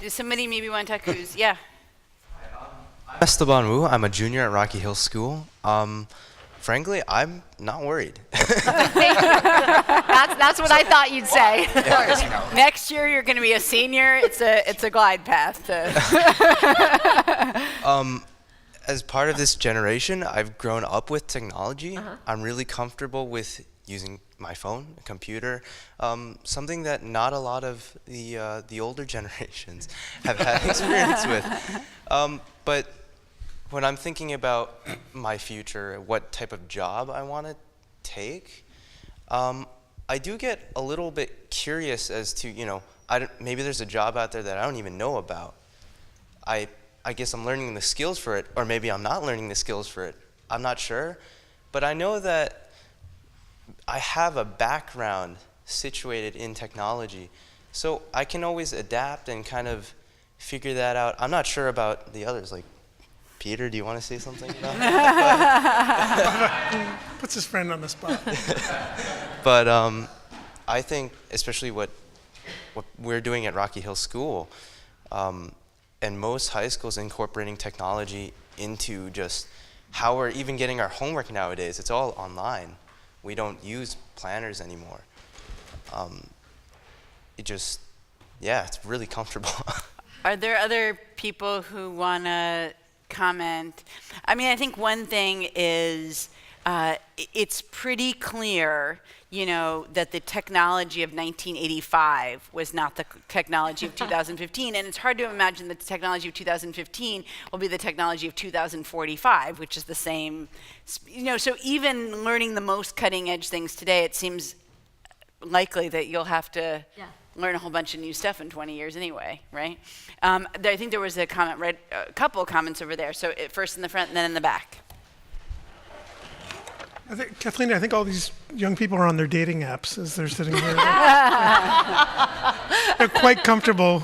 Does somebody maybe want to talk? Who's, yeah. I'm Esteban Wu. I'm a junior at Rocky Hill School. Frankly, I'm not worried. That's what I thought you'd say. Next year you're going to be a senior. It's a glide path. as part of this generation, I've grown up with technology. I'm really comfortable with using my phone, a computer, something that not a lot of the older generations have had experience with. But when I'm thinking about my future, what type of job I want to take, I do get a little bit curious as to, you know, maybe there's a job out there that I don't even know about. I guess I'm learning the skills for it, or maybe I'm not learning the skills for it. I'm not sure. But I know that I have a background situated in technology, so I can always adapt and kind of figure that out. I'm not sure about the others, like Peter, do you want to say something about that? Puts his friend on the spot. But I think, especially what we're doing at Rocky Hill School, and most high schools incorporating technology into just how we're even getting our homework nowadays. It's all online. We don't use planners anymore. It's really comfortable. Are there other people who want to comment? I mean, I think one thing is it's pretty clear, you know, that the technology of 1985 was not the technology of 2015, and it's hard to imagine that the technology of 2015 will be the technology of 2045, which is the same, you know, so even learning the most cutting edge things today, it seems likely that you'll have to learn a whole bunch of new stuff in 20 years anyway, right? I think there was a comment, right, a couple of comments over there, so first in the front and then in the back. I think, Kathleen, I think all these young people are on their dating apps as they're sitting here. They're quite comfortable.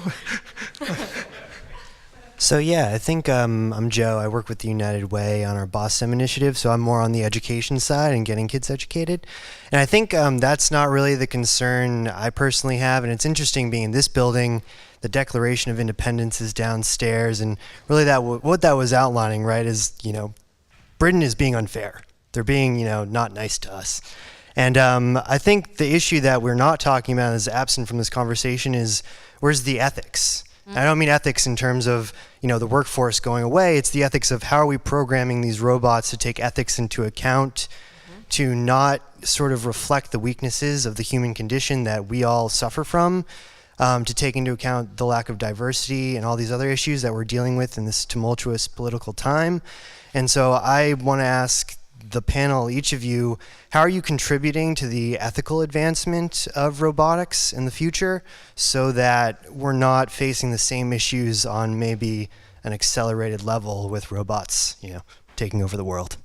So yeah, I think I'm Joe. I work with the United Way on our BOSSEM initiative, so I'm more on the education side and getting kids educated. And I think that's not really the concern I personally have, and it's interesting being in this building, the Declaration of Independence is downstairs, and really what that was outlining, right, is, you know, Britain is being unfair. They're being, you know, not nice to us. And I think the issue that we're not talking about is absent from this conversation is where's the ethics? And I don't mean ethics in terms of, you know, the workforce going away. It's the ethics of how are we programming these robots to take ethics into account, to not sort of reflect the weaknesses of the human condition that we all suffer from, to take into account the lack of diversity and all these other issues that we're dealing with in this tumultuous political time. And so I want to ask the panel, each of you, how are you contributing to the ethical advancement of robotics in the future so that we're not facing the same issues on maybe an accelerated level with robots, you know, taking over the world?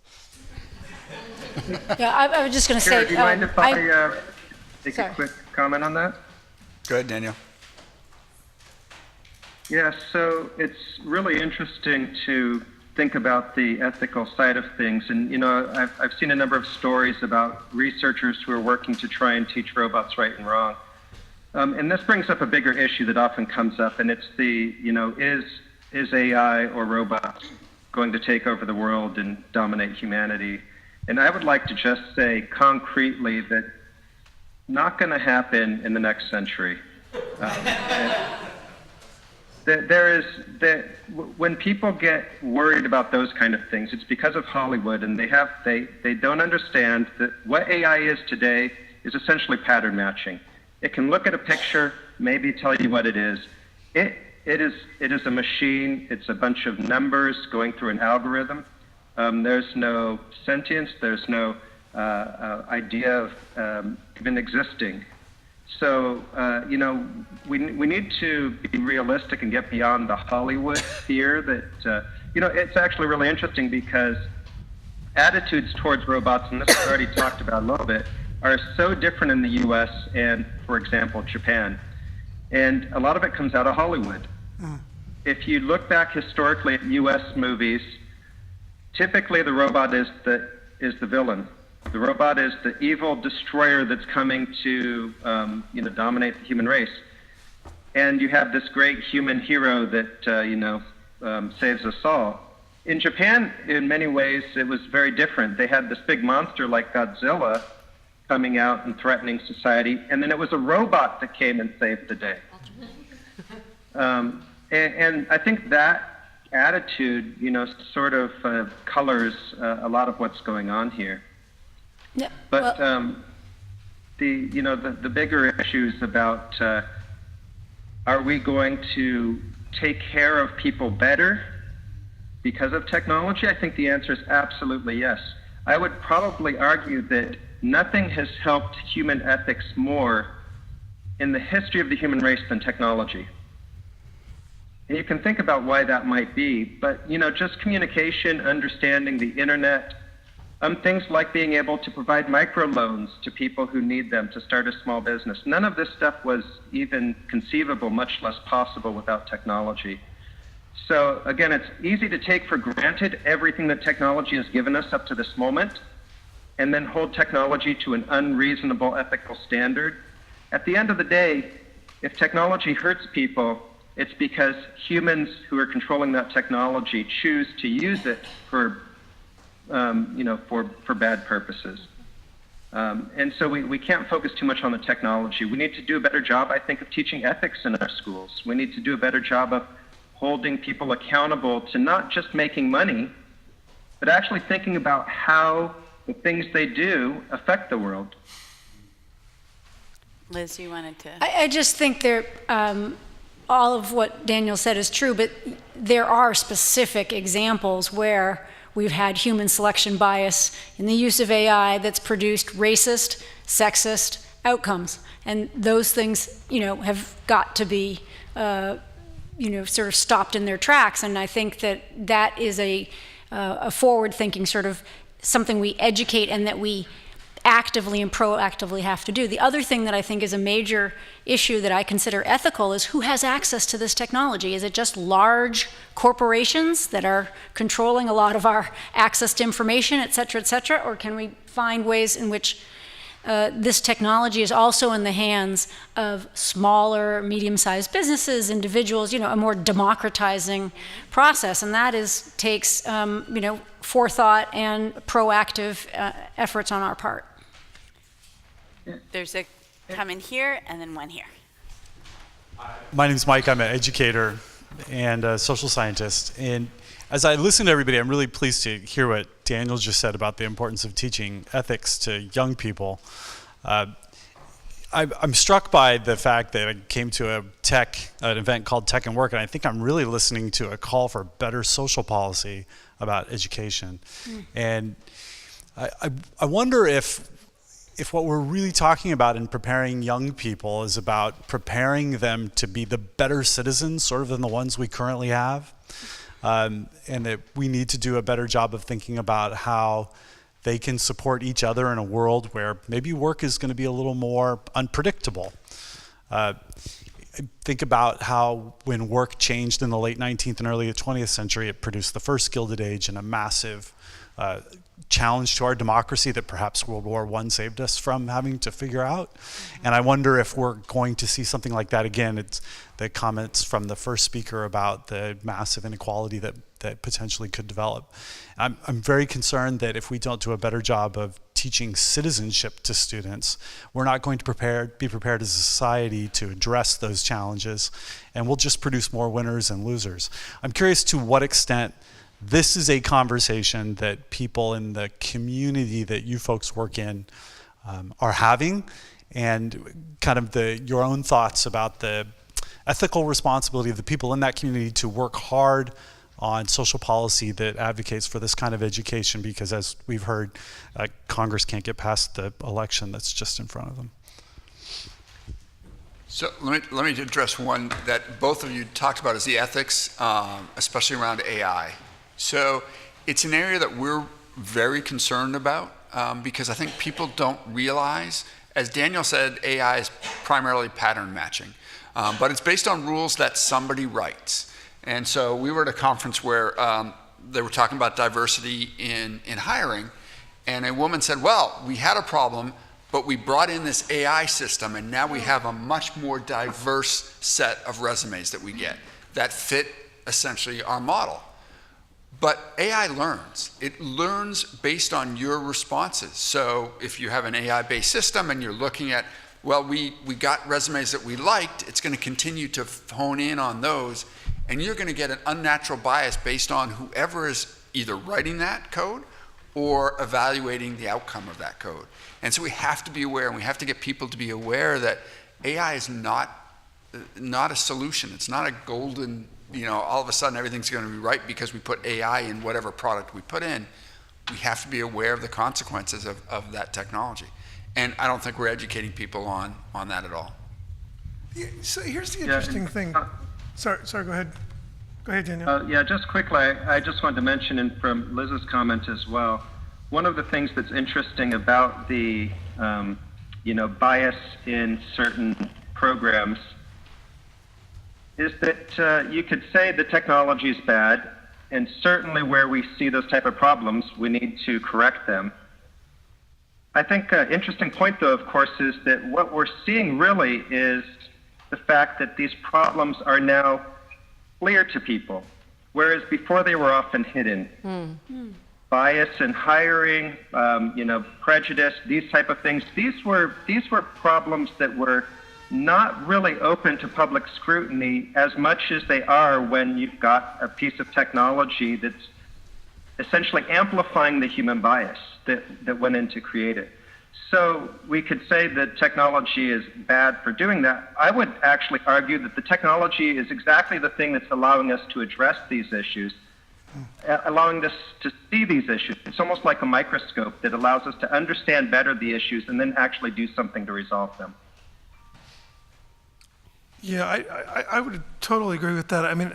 Yeah, I was just going to say. Do you mind if I take a quick comment on that? Go ahead, Daniel. Yeah, so it's really interesting to think about the ethical side of things. And, you know, I've seen a number of stories about researchers who are working to try and teach robots right and wrong. And this brings up a bigger issue that often comes up, and it's the, you know, is AI or robots going to take over the world and dominate humanity? And I would like to just say concretely that not going to happen in the next century. When people get worried about those kind of things, it's because of Hollywood, and they don't understand that what AI is today is essentially pattern matching. It can look at a picture, maybe tell you what it is. It is a machine. It's a bunch of numbers going through an algorithm. There's no sentience. There's no idea of even existing. So, you know, we need to be realistic and get beyond the Hollywood fear that, you know, it's actually really interesting because attitudes towards robots, and this is already talked about a little bit, are so different in the U.S. and, for example, Japan. And a lot of it comes out of Hollywood. If you look back historically at U.S. movies, typically the robot is the villain. The robot is the evil destroyer that's coming to, you know, dominate the human race. And you have this great human hero that, you know, saves us all. In Japan, in many ways, it was very different. They had this big monster like Godzilla coming out and threatening society, and then it was a robot that came and saved the day. And I think that attitude, sort of colors a lot of what's going on here. Yeah, but the bigger issues about are we going to take care of people better because of technology? I think the answer is absolutely yes. I would probably argue that nothing has helped human ethics more in the history of the human race than technology. And you can think about why that might be, but just communication, understanding the internet, things like being able to provide microloans to people who need them to start a small business. None of this stuff was even conceivable, much less possible without technology. So again, it's easy to take for granted everything that technology has given us up to this moment, and then hold technology to an unreasonable ethical standard. At the end of the day, if technology hurts people, it's because humans who are controlling that technology choose to use it for bad purposes. And so we can't focus too much on the technology. We need to do a better job, I think, of teaching ethics in our schools. We need to do a better job of holding people accountable to not just making money, but actually thinking about how the things they do affect the world. Liz, you wanted to... I just think all of what Daniel said is true, but there are specific examples where we've had human selection bias in the use of AI that's produced racist, sexist outcomes. And those things, have got to be, sort of stopped in their tracks. And I think that is a forward-thinking sort of something we educate and that we actively and proactively have to do. The other thing that I think is a major issue that I consider ethical is who has access to this technology. Is it just large corporations that are controlling a lot of our access to information, et cetera, or can we find ways in which this technology is also in the hands of smaller, medium-sized businesses, individuals, a more democratizing process, and that takes forethought and proactive efforts on our part. There's a comment here and then one here. My name's Mike. I'm an educator and a social scientist. And as I listen to everybody, I'm really pleased to hear what Daniel just said about the importance of teaching ethics to young people. I'm struck by the fact that I came to an event called Tech and Work, and I think I'm really listening to a call for better social policy about education. And I wonder if what we're really talking about in preparing young people is about preparing them to be the better citizens, sort of than the ones we currently have, and that we need to do a better job of thinking about how they can support each other in a world where maybe work is going to be a little more unpredictable. Think about how when work changed in the late 19th and early 20th century, it produced the first Gilded Age and a massive challenge to our democracy that perhaps World War I saved us from having to figure out. And I wonder if we're going to see something like that again. It's the comments from the first speaker about the massive inequality that potentially could develop. I'm very concerned that if we don't do a better job of teaching citizenship to students, we're not going to be prepared as a society to address those challenges, and we'll just produce more winners and losers. I'm curious to what extent this is a conversation that people in the community that you folks work in are having, and kind of your own thoughts about the ethical responsibility of the people in that community to work hard on social policy that advocates for this kind of education, because as we've heard, Congress can't get past the election that's just in front of them. So let me address one that both of you talked about, is the ethics, especially around AI. So it's an area that we're very concerned about because I think people don't realize, as Daniel said, AI is primarily pattern matching, but it's based on rules that somebody writes. And so we were at a conference where they were talking about diversity in hiring, and a woman said, well, we had a problem, but we brought in this AI system, and now we have a much more diverse set of resumes that we get that fit essentially our model. But AI learns. It learns based on your responses. So if you have an AI-based system and you're looking at, well, we got resumes that we liked, it's going to continue to hone in on those And you're going to get an unnatural bias based on whoever is either writing that code or evaluating the outcome of that code. And so we have to be aware, and we have to get people to be aware that AI is not a solution. It's not a golden, all of a sudden everything's going to be right because we put AI in whatever product we put in. We have to be aware of the consequences of that technology. And I don't think we're educating people on that at all. Yeah, so here's the interesting thing. Sorry, go ahead. Go ahead, Daniel. Yeah, just quickly, I just wanted to mention, and from Liz's comment as well, one of the things that's interesting about the bias in certain programs is that you could say the technology is bad, and certainly where we see those type of problems, we need to correct them. I think an interesting point, though, of course, is that what we're seeing really is the fact that these problems are now clear to people, whereas before they were often hidden. Bias in hiring, prejudice, these type of things. These were problems that were not really open to public scrutiny as much as they are when you've got a piece of technology that's essentially amplifying the human bias that went in to create it. So we could say that technology is bad for doing that. I would actually argue that the technology is exactly the thing that's allowing us to address these issues, allowing us to see these issues. It's almost like a microscope that allows us to understand better the issues and then actually do something to resolve them. Yeah, I would totally agree with that. I mean,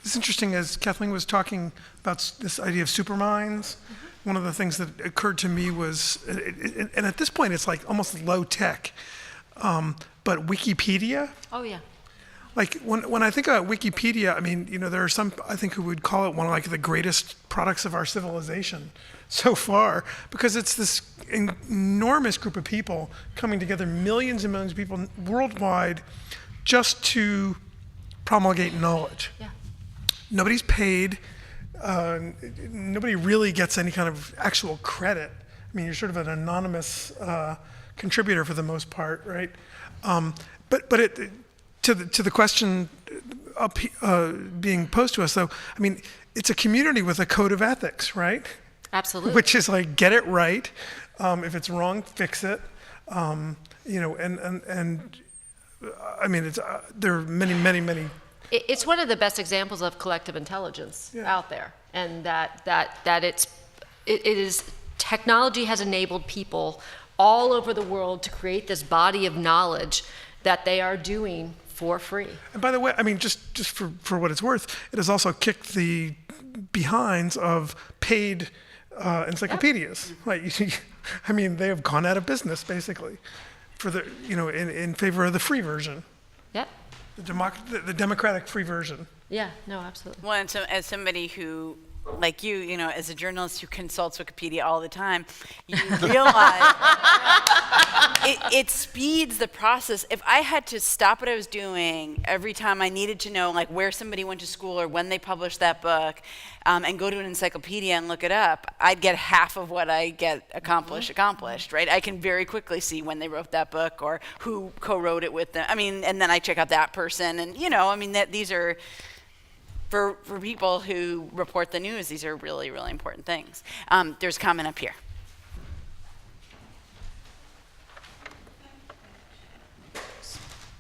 it's interesting as Kathleen was talking about this idea of superminds. One of the things that occurred to me was, and at this point it's like almost low tech, but Wikipedia. Oh yeah. Like when I think about Wikipedia, I mean, there are some I think who would call it one of like the greatest products of our civilization so far, because it's this enormous group of people coming together, millions and millions of people worldwide, just to promulgate knowledge. Yeah. Nobody's paid. Nobody really gets any kind of actual credit. I mean, you're sort of an anonymous contributor for the most part, right? But to the question being posed to us, though, I mean, it's a community with a code of ethics, right? Absolutely. Which is like, get it right. If it's wrong, fix it. And I mean, there are many. It's one of the best examples of collective intelligence out there, and that it is technology has enabled people all over the world to create this body of knowledge that they are doing for free. And by the way, I mean, just for what it's worth, it has also kicked the behinds of paid encyclopedias. Right? I mean, they have gone out of business basically for the in favor of the free version. Yep. The democratic free version. Yeah, no, absolutely. Well, and so as somebody who, like you, as a journalist who consults Wikipedia all the time, you realize it speeds the process. If I had to stop what I was doing every time I needed to know, like, where somebody went to school or when they published that book, and go to an encyclopedia and look it up, I'd get half of what I get accomplished, right? I can very quickly see when they wrote that book or who co-wrote it with them. I mean, and then I check out that person, and I mean, these are, for people who report the news, these are really, really important things. There's a comment up here.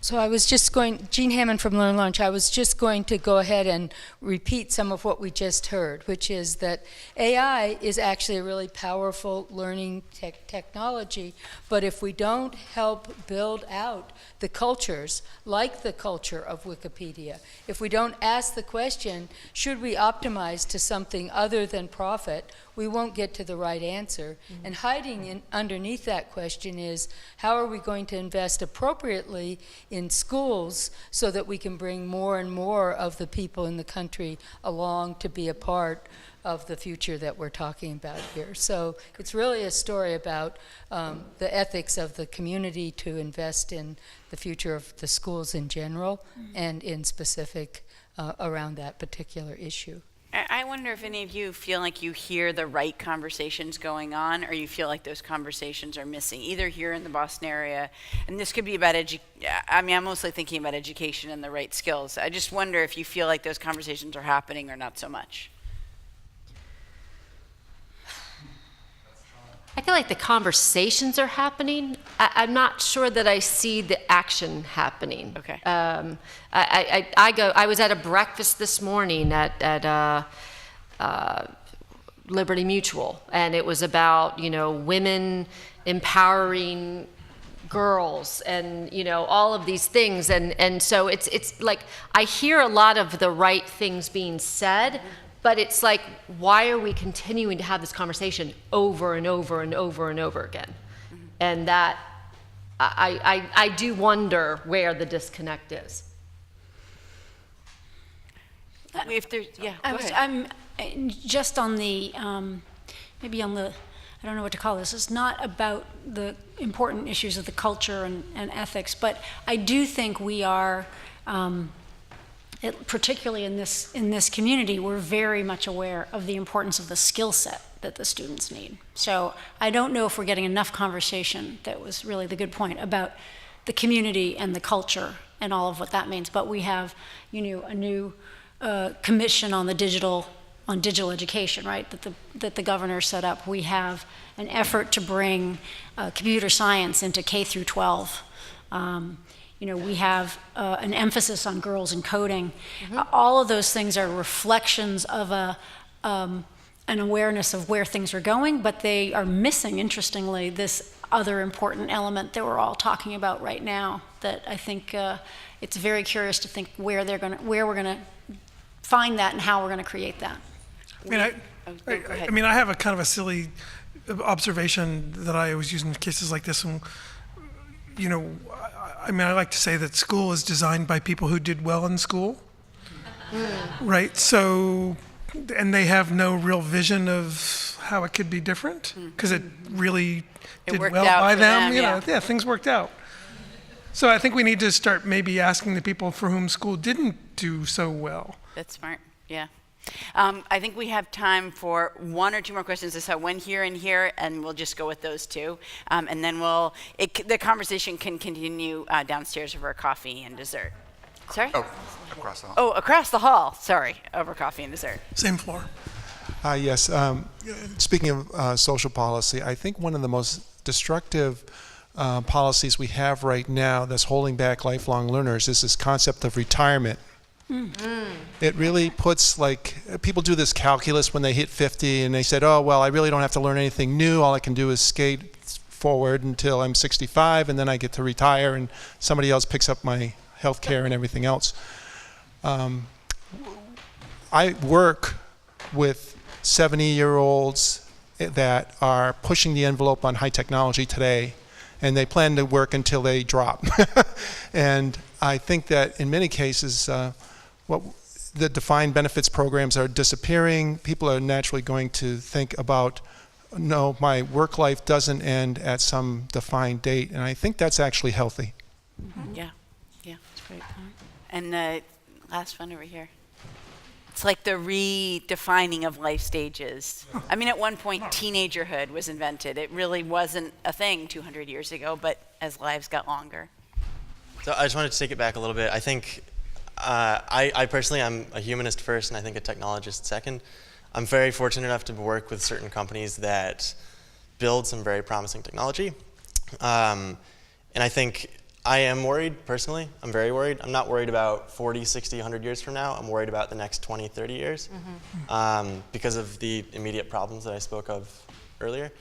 So I was just Jean Hammond from Learn Launch, I was just going to go ahead and repeat some of what we just heard, which is that AI is actually a really powerful learning technology, but if we don't help build out the cultures, like the culture of Wikipedia, if we don't ask the question, should we optimize to something other than profit, we won't get to the right answer. Mm-hmm. And hiding underneath that question is, how are we going to invest appropriately in schools so that we can bring more and more of the people in the country along to be a part of the future that we're talking about here. So it's really a story about the ethics of the community to invest in the future of the schools in general and in specific around that particular issue. I wonder if any of you feel like you hear the right conversations going on, or you feel like those conversations are missing, either here in the Boston area, and this could be about I'm mostly thinking about education and the right skills. I just wonder if you feel like those conversations are happening or not so much. I feel like the conversations are happening. I'm not sure that I see the action happening. Okay. I was at a breakfast this morning at Liberty Mutual, and it was about, women empowering girls and, all of these things. And so it's like, I hear a lot of the right things being said, but it's like, why are we continuing to have this conversation over and over and over and over again? And that, I do wonder where the disconnect is. If there's, yeah, go ahead. I'm just on the, maybe on the, I don't know what to call this. It's not about the important issues of the culture and ethics, but I do think we are, particularly in this community, we're very much aware of the importance of the skill set that the students need. So I don't know if we're getting enough conversation, that was really the good point, about the community and the culture and all of what that means. But we have, a new commission on digital education, right, that the governor set up. We have an effort to bring computer science into K through 12. We have an emphasis on girls in coding. All of those things are reflections of an awareness of where things are going, but they are missing, interestingly, this other important element that we're all talking about right now, that I think it's very curious to think where we're gonna find that and how we're gonna create that. I have a kind of a silly observation that I always use in cases like this, and I like to say that school is designed by people who did well in school, right? So, and they have no real vision of how it could be different, because it really did well by them. Things worked out. So I think we need to start maybe asking the people for whom school didn't do so well. That's smart, yeah. I think we have time for one or two more questions. I saw one here and here, and we'll just go with those two. And then the conversation can continue downstairs over coffee and dessert. Sorry? Oh, across the hall. Oh, across the hall. Sorry, over coffee and dessert. Same floor. Yes. Speaking of social policy, I think one of the most destructive policies we have right now that's holding back lifelong learners is this concept of retirement. It really puts, people do this calculus when they hit 50 and they said, oh, well, I really don't have to learn anything new. All I can do is skate forward until I'm 65 and then I get to retire and somebody else picks up my health care and everything else. I work with 70-year-olds that are pushing the envelope on high technology today, and they plan to work until they drop. And I think that in many cases, the defined benefits programs are disappearing. People are naturally going to think about, no, my work life doesn't end at some defined date, and I think that's actually healthy. Yeah, that's great. And the last one over here. It's like the redefining of life stages. At one point, teenagerhood was invented. It really wasn't a thing 200 years ago, but as lives got longer. So I just wanted to take it back a little bit. I think I personally, I'm a humanist first, and I think a technologist second. I'm very fortunate enough to work with certain companies that build some very promising technology. And I think I am worried, personally. I'm very worried. I'm not worried about 40, 60, 100 years from now. I'm worried about the next 20, 30 years because of the immediate problems that I spoke of earlier.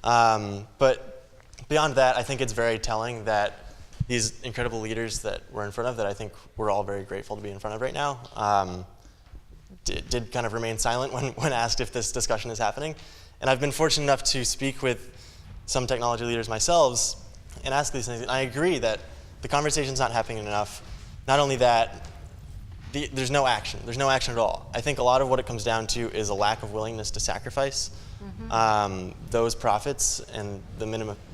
But beyond that, I think it's very telling that these incredible leaders that we're in front of, that I think we're all very grateful to be in front of right now, did kind of remain silent when asked if this discussion is happening. And I've been fortunate enough to speak with some technology leaders myself and ask these things. And I agree that the conversation's not happening enough. Not only that, there's no action. There's no action at all. I think a lot of what it comes down to is a lack of willingness to sacrifice those profits and the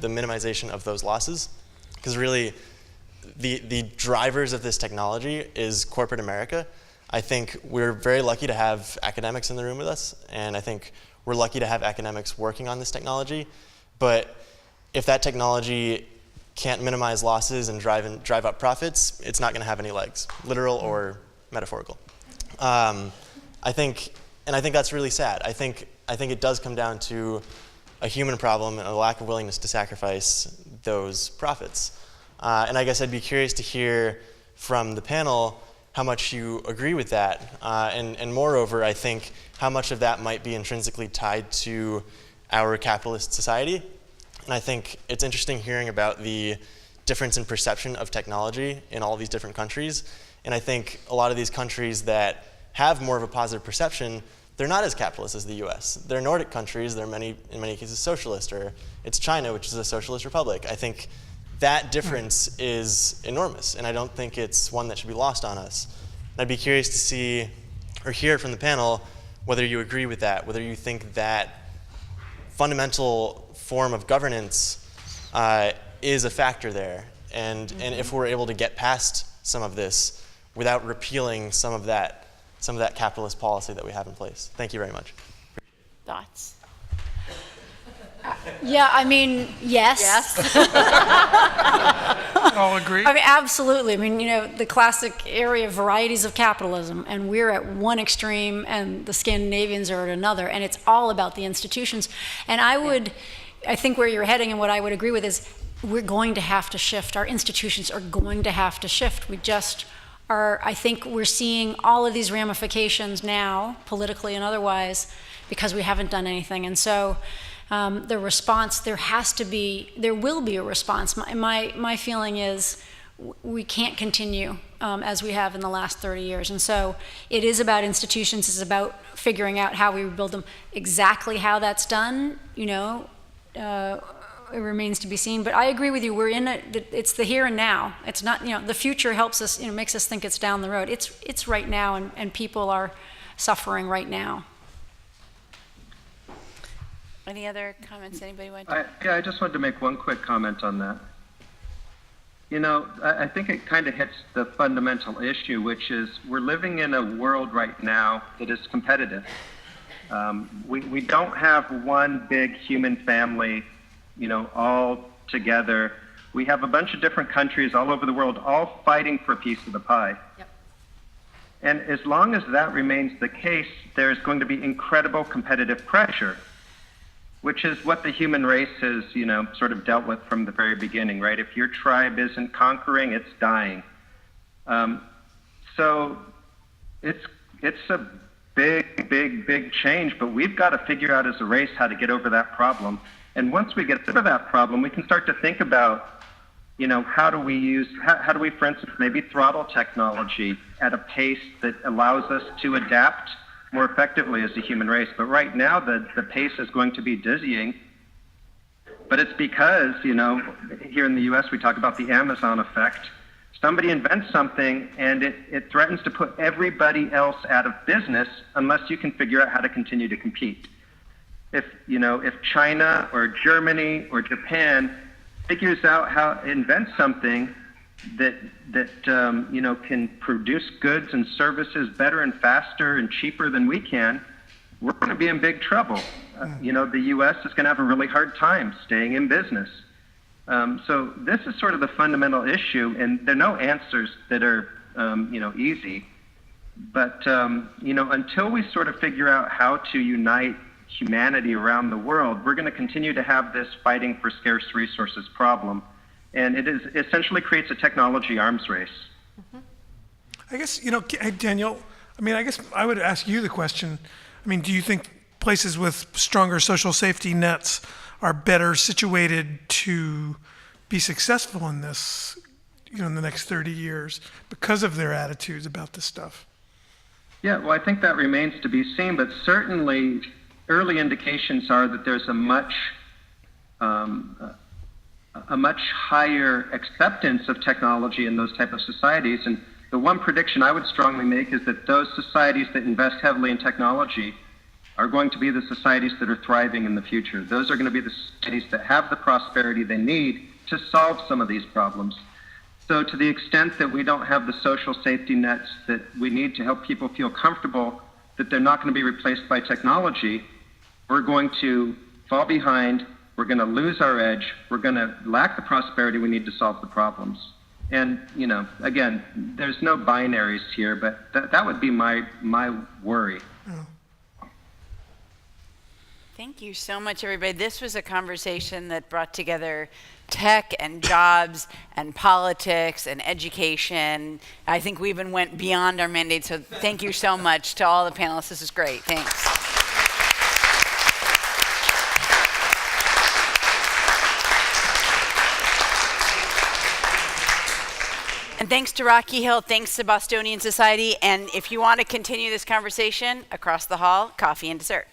minimization of those losses. Because really, the drivers of this technology is corporate America. I think we're very lucky to have academics in the room with us, and I think we're lucky to have academics working on this technology. But if that technology can't minimize losses and drive up profits, it's not going to have any legs, literal or metaphorical. I think that's really sad. I think it does come down to a human problem and a lack of willingness to sacrifice those profits. And I guess I'd be curious to hear from the panel how much you agree with that, and moreover, I think how much of that might be intrinsically tied to our capitalist society. And I think it's interesting hearing about the difference in perception of technology in all these different countries. And I think a lot of these countries that have more of a positive perception, they're not as capitalist as the US. They're Nordic countries, they're in many cases socialist, or it's China, which is a socialist republic. I think that difference is enormous, and I don't think it's one that should be lost on us. And I'd be curious to see or hear from the panel whether you agree with that, whether you think that fundamental form of governance is a factor there, and if we're able to get past some of this without repealing some of that capitalist policy that we have in place. Thank you very much. Thoughts? Yeah, I mean, yes. Yes. All agree? I mean, absolutely. I mean, you know, the classic area of varieties of capitalism, and we're at one extreme and the Scandinavians are at another, and it's all about the institutions. And I think where you're heading and what I would agree with is we're going to have to shift. Our institutions are going to have to shift. We just are, I think we're seeing all of these ramifications now, politically and otherwise, because we haven't done anything. And so the response, there will be a response. My feeling is we can't continue as we have in the last 30 years. And so it is about institutions, it's about figuring out how we rebuild them. Exactly how that's done, you know, it remains to be seen. But I agree with you, it's the here and now. It's not, you know, the future helps us, you know, makes us think it's down the road. It's right now, and people are suffering right now. Any other comments anybody want to? I just wanted to make one quick comment on that. You know, I think it kind of hits the fundamental issue, which is we're living in a world right now that is competitive. We don't have one big human family, you know, all together. We have a bunch of different countries all over the world all fighting for a piece of the pie. Yep. And as long as that remains the case, there's going to be incredible competitive pressure, which is what the human race has, you know, sort of dealt with from the very beginning, right? If your tribe isn't conquering, it's dying. So it's a big change, but we've got to figure out as a race how to get over that problem. And once we get over that problem, we can start to think about, you know, how do we, for instance, maybe throttle technology at a pace that allows us to adapt more effectively as a human race. But right now, the pace is going to be dizzying. But it's because, you know, here in the US, we talk about the Amazon effect. Somebody invents something, and it threatens to put everybody else out of business unless you can figure out how to continue to compete. If China or Germany or Japan figures out how to invent something that you know, can produce goods and services better and faster and cheaper than we can, we're going to be in big trouble. You know, the U.S. is going to have a really hard time staying in business. So this is sort of the fundamental issue, and there are no answers that are you know, easy. But you know, until we sort of figure out how to unite humanity around the world, we're going to continue to have this fighting for scarce resources problem. And it essentially creates a technology arms race. Mm-hmm. I guess, you know, Daniel, I mean, I guess I would ask you the question. I mean, do you think places with stronger social safety nets are better situated to be successful in this, you know, in the next 30 years because of their attitudes about this stuff? Yeah, well, I think that remains to be seen, but certainly early indications are that there's a much higher acceptance of technology in those type of societies. And the one prediction I would strongly make is that those societies that invest heavily in technology are going to be the societies that are thriving in the future. Those are going to be the societies that have the prosperity they need to solve some of these problems. So to the extent that we don't have the social safety nets that we need to help people feel comfortable that they're not going to be replaced by technology, we're going to fall behind, we're going to lose our edge, we're going to lack the prosperity we need to solve the problems. And, you know, again, there's no binaries here, but that would be my worry. Thank you so much, everybody. This was a conversation that brought together tech and jobs and politics and education. I think we even went beyond our mandate, so thank you so much to all the panelists. This is great. Thanks. And thanks to Rocky Hill, thanks to Bostonian Society, and if you want to continue this conversation, across the hall, coffee and dessert.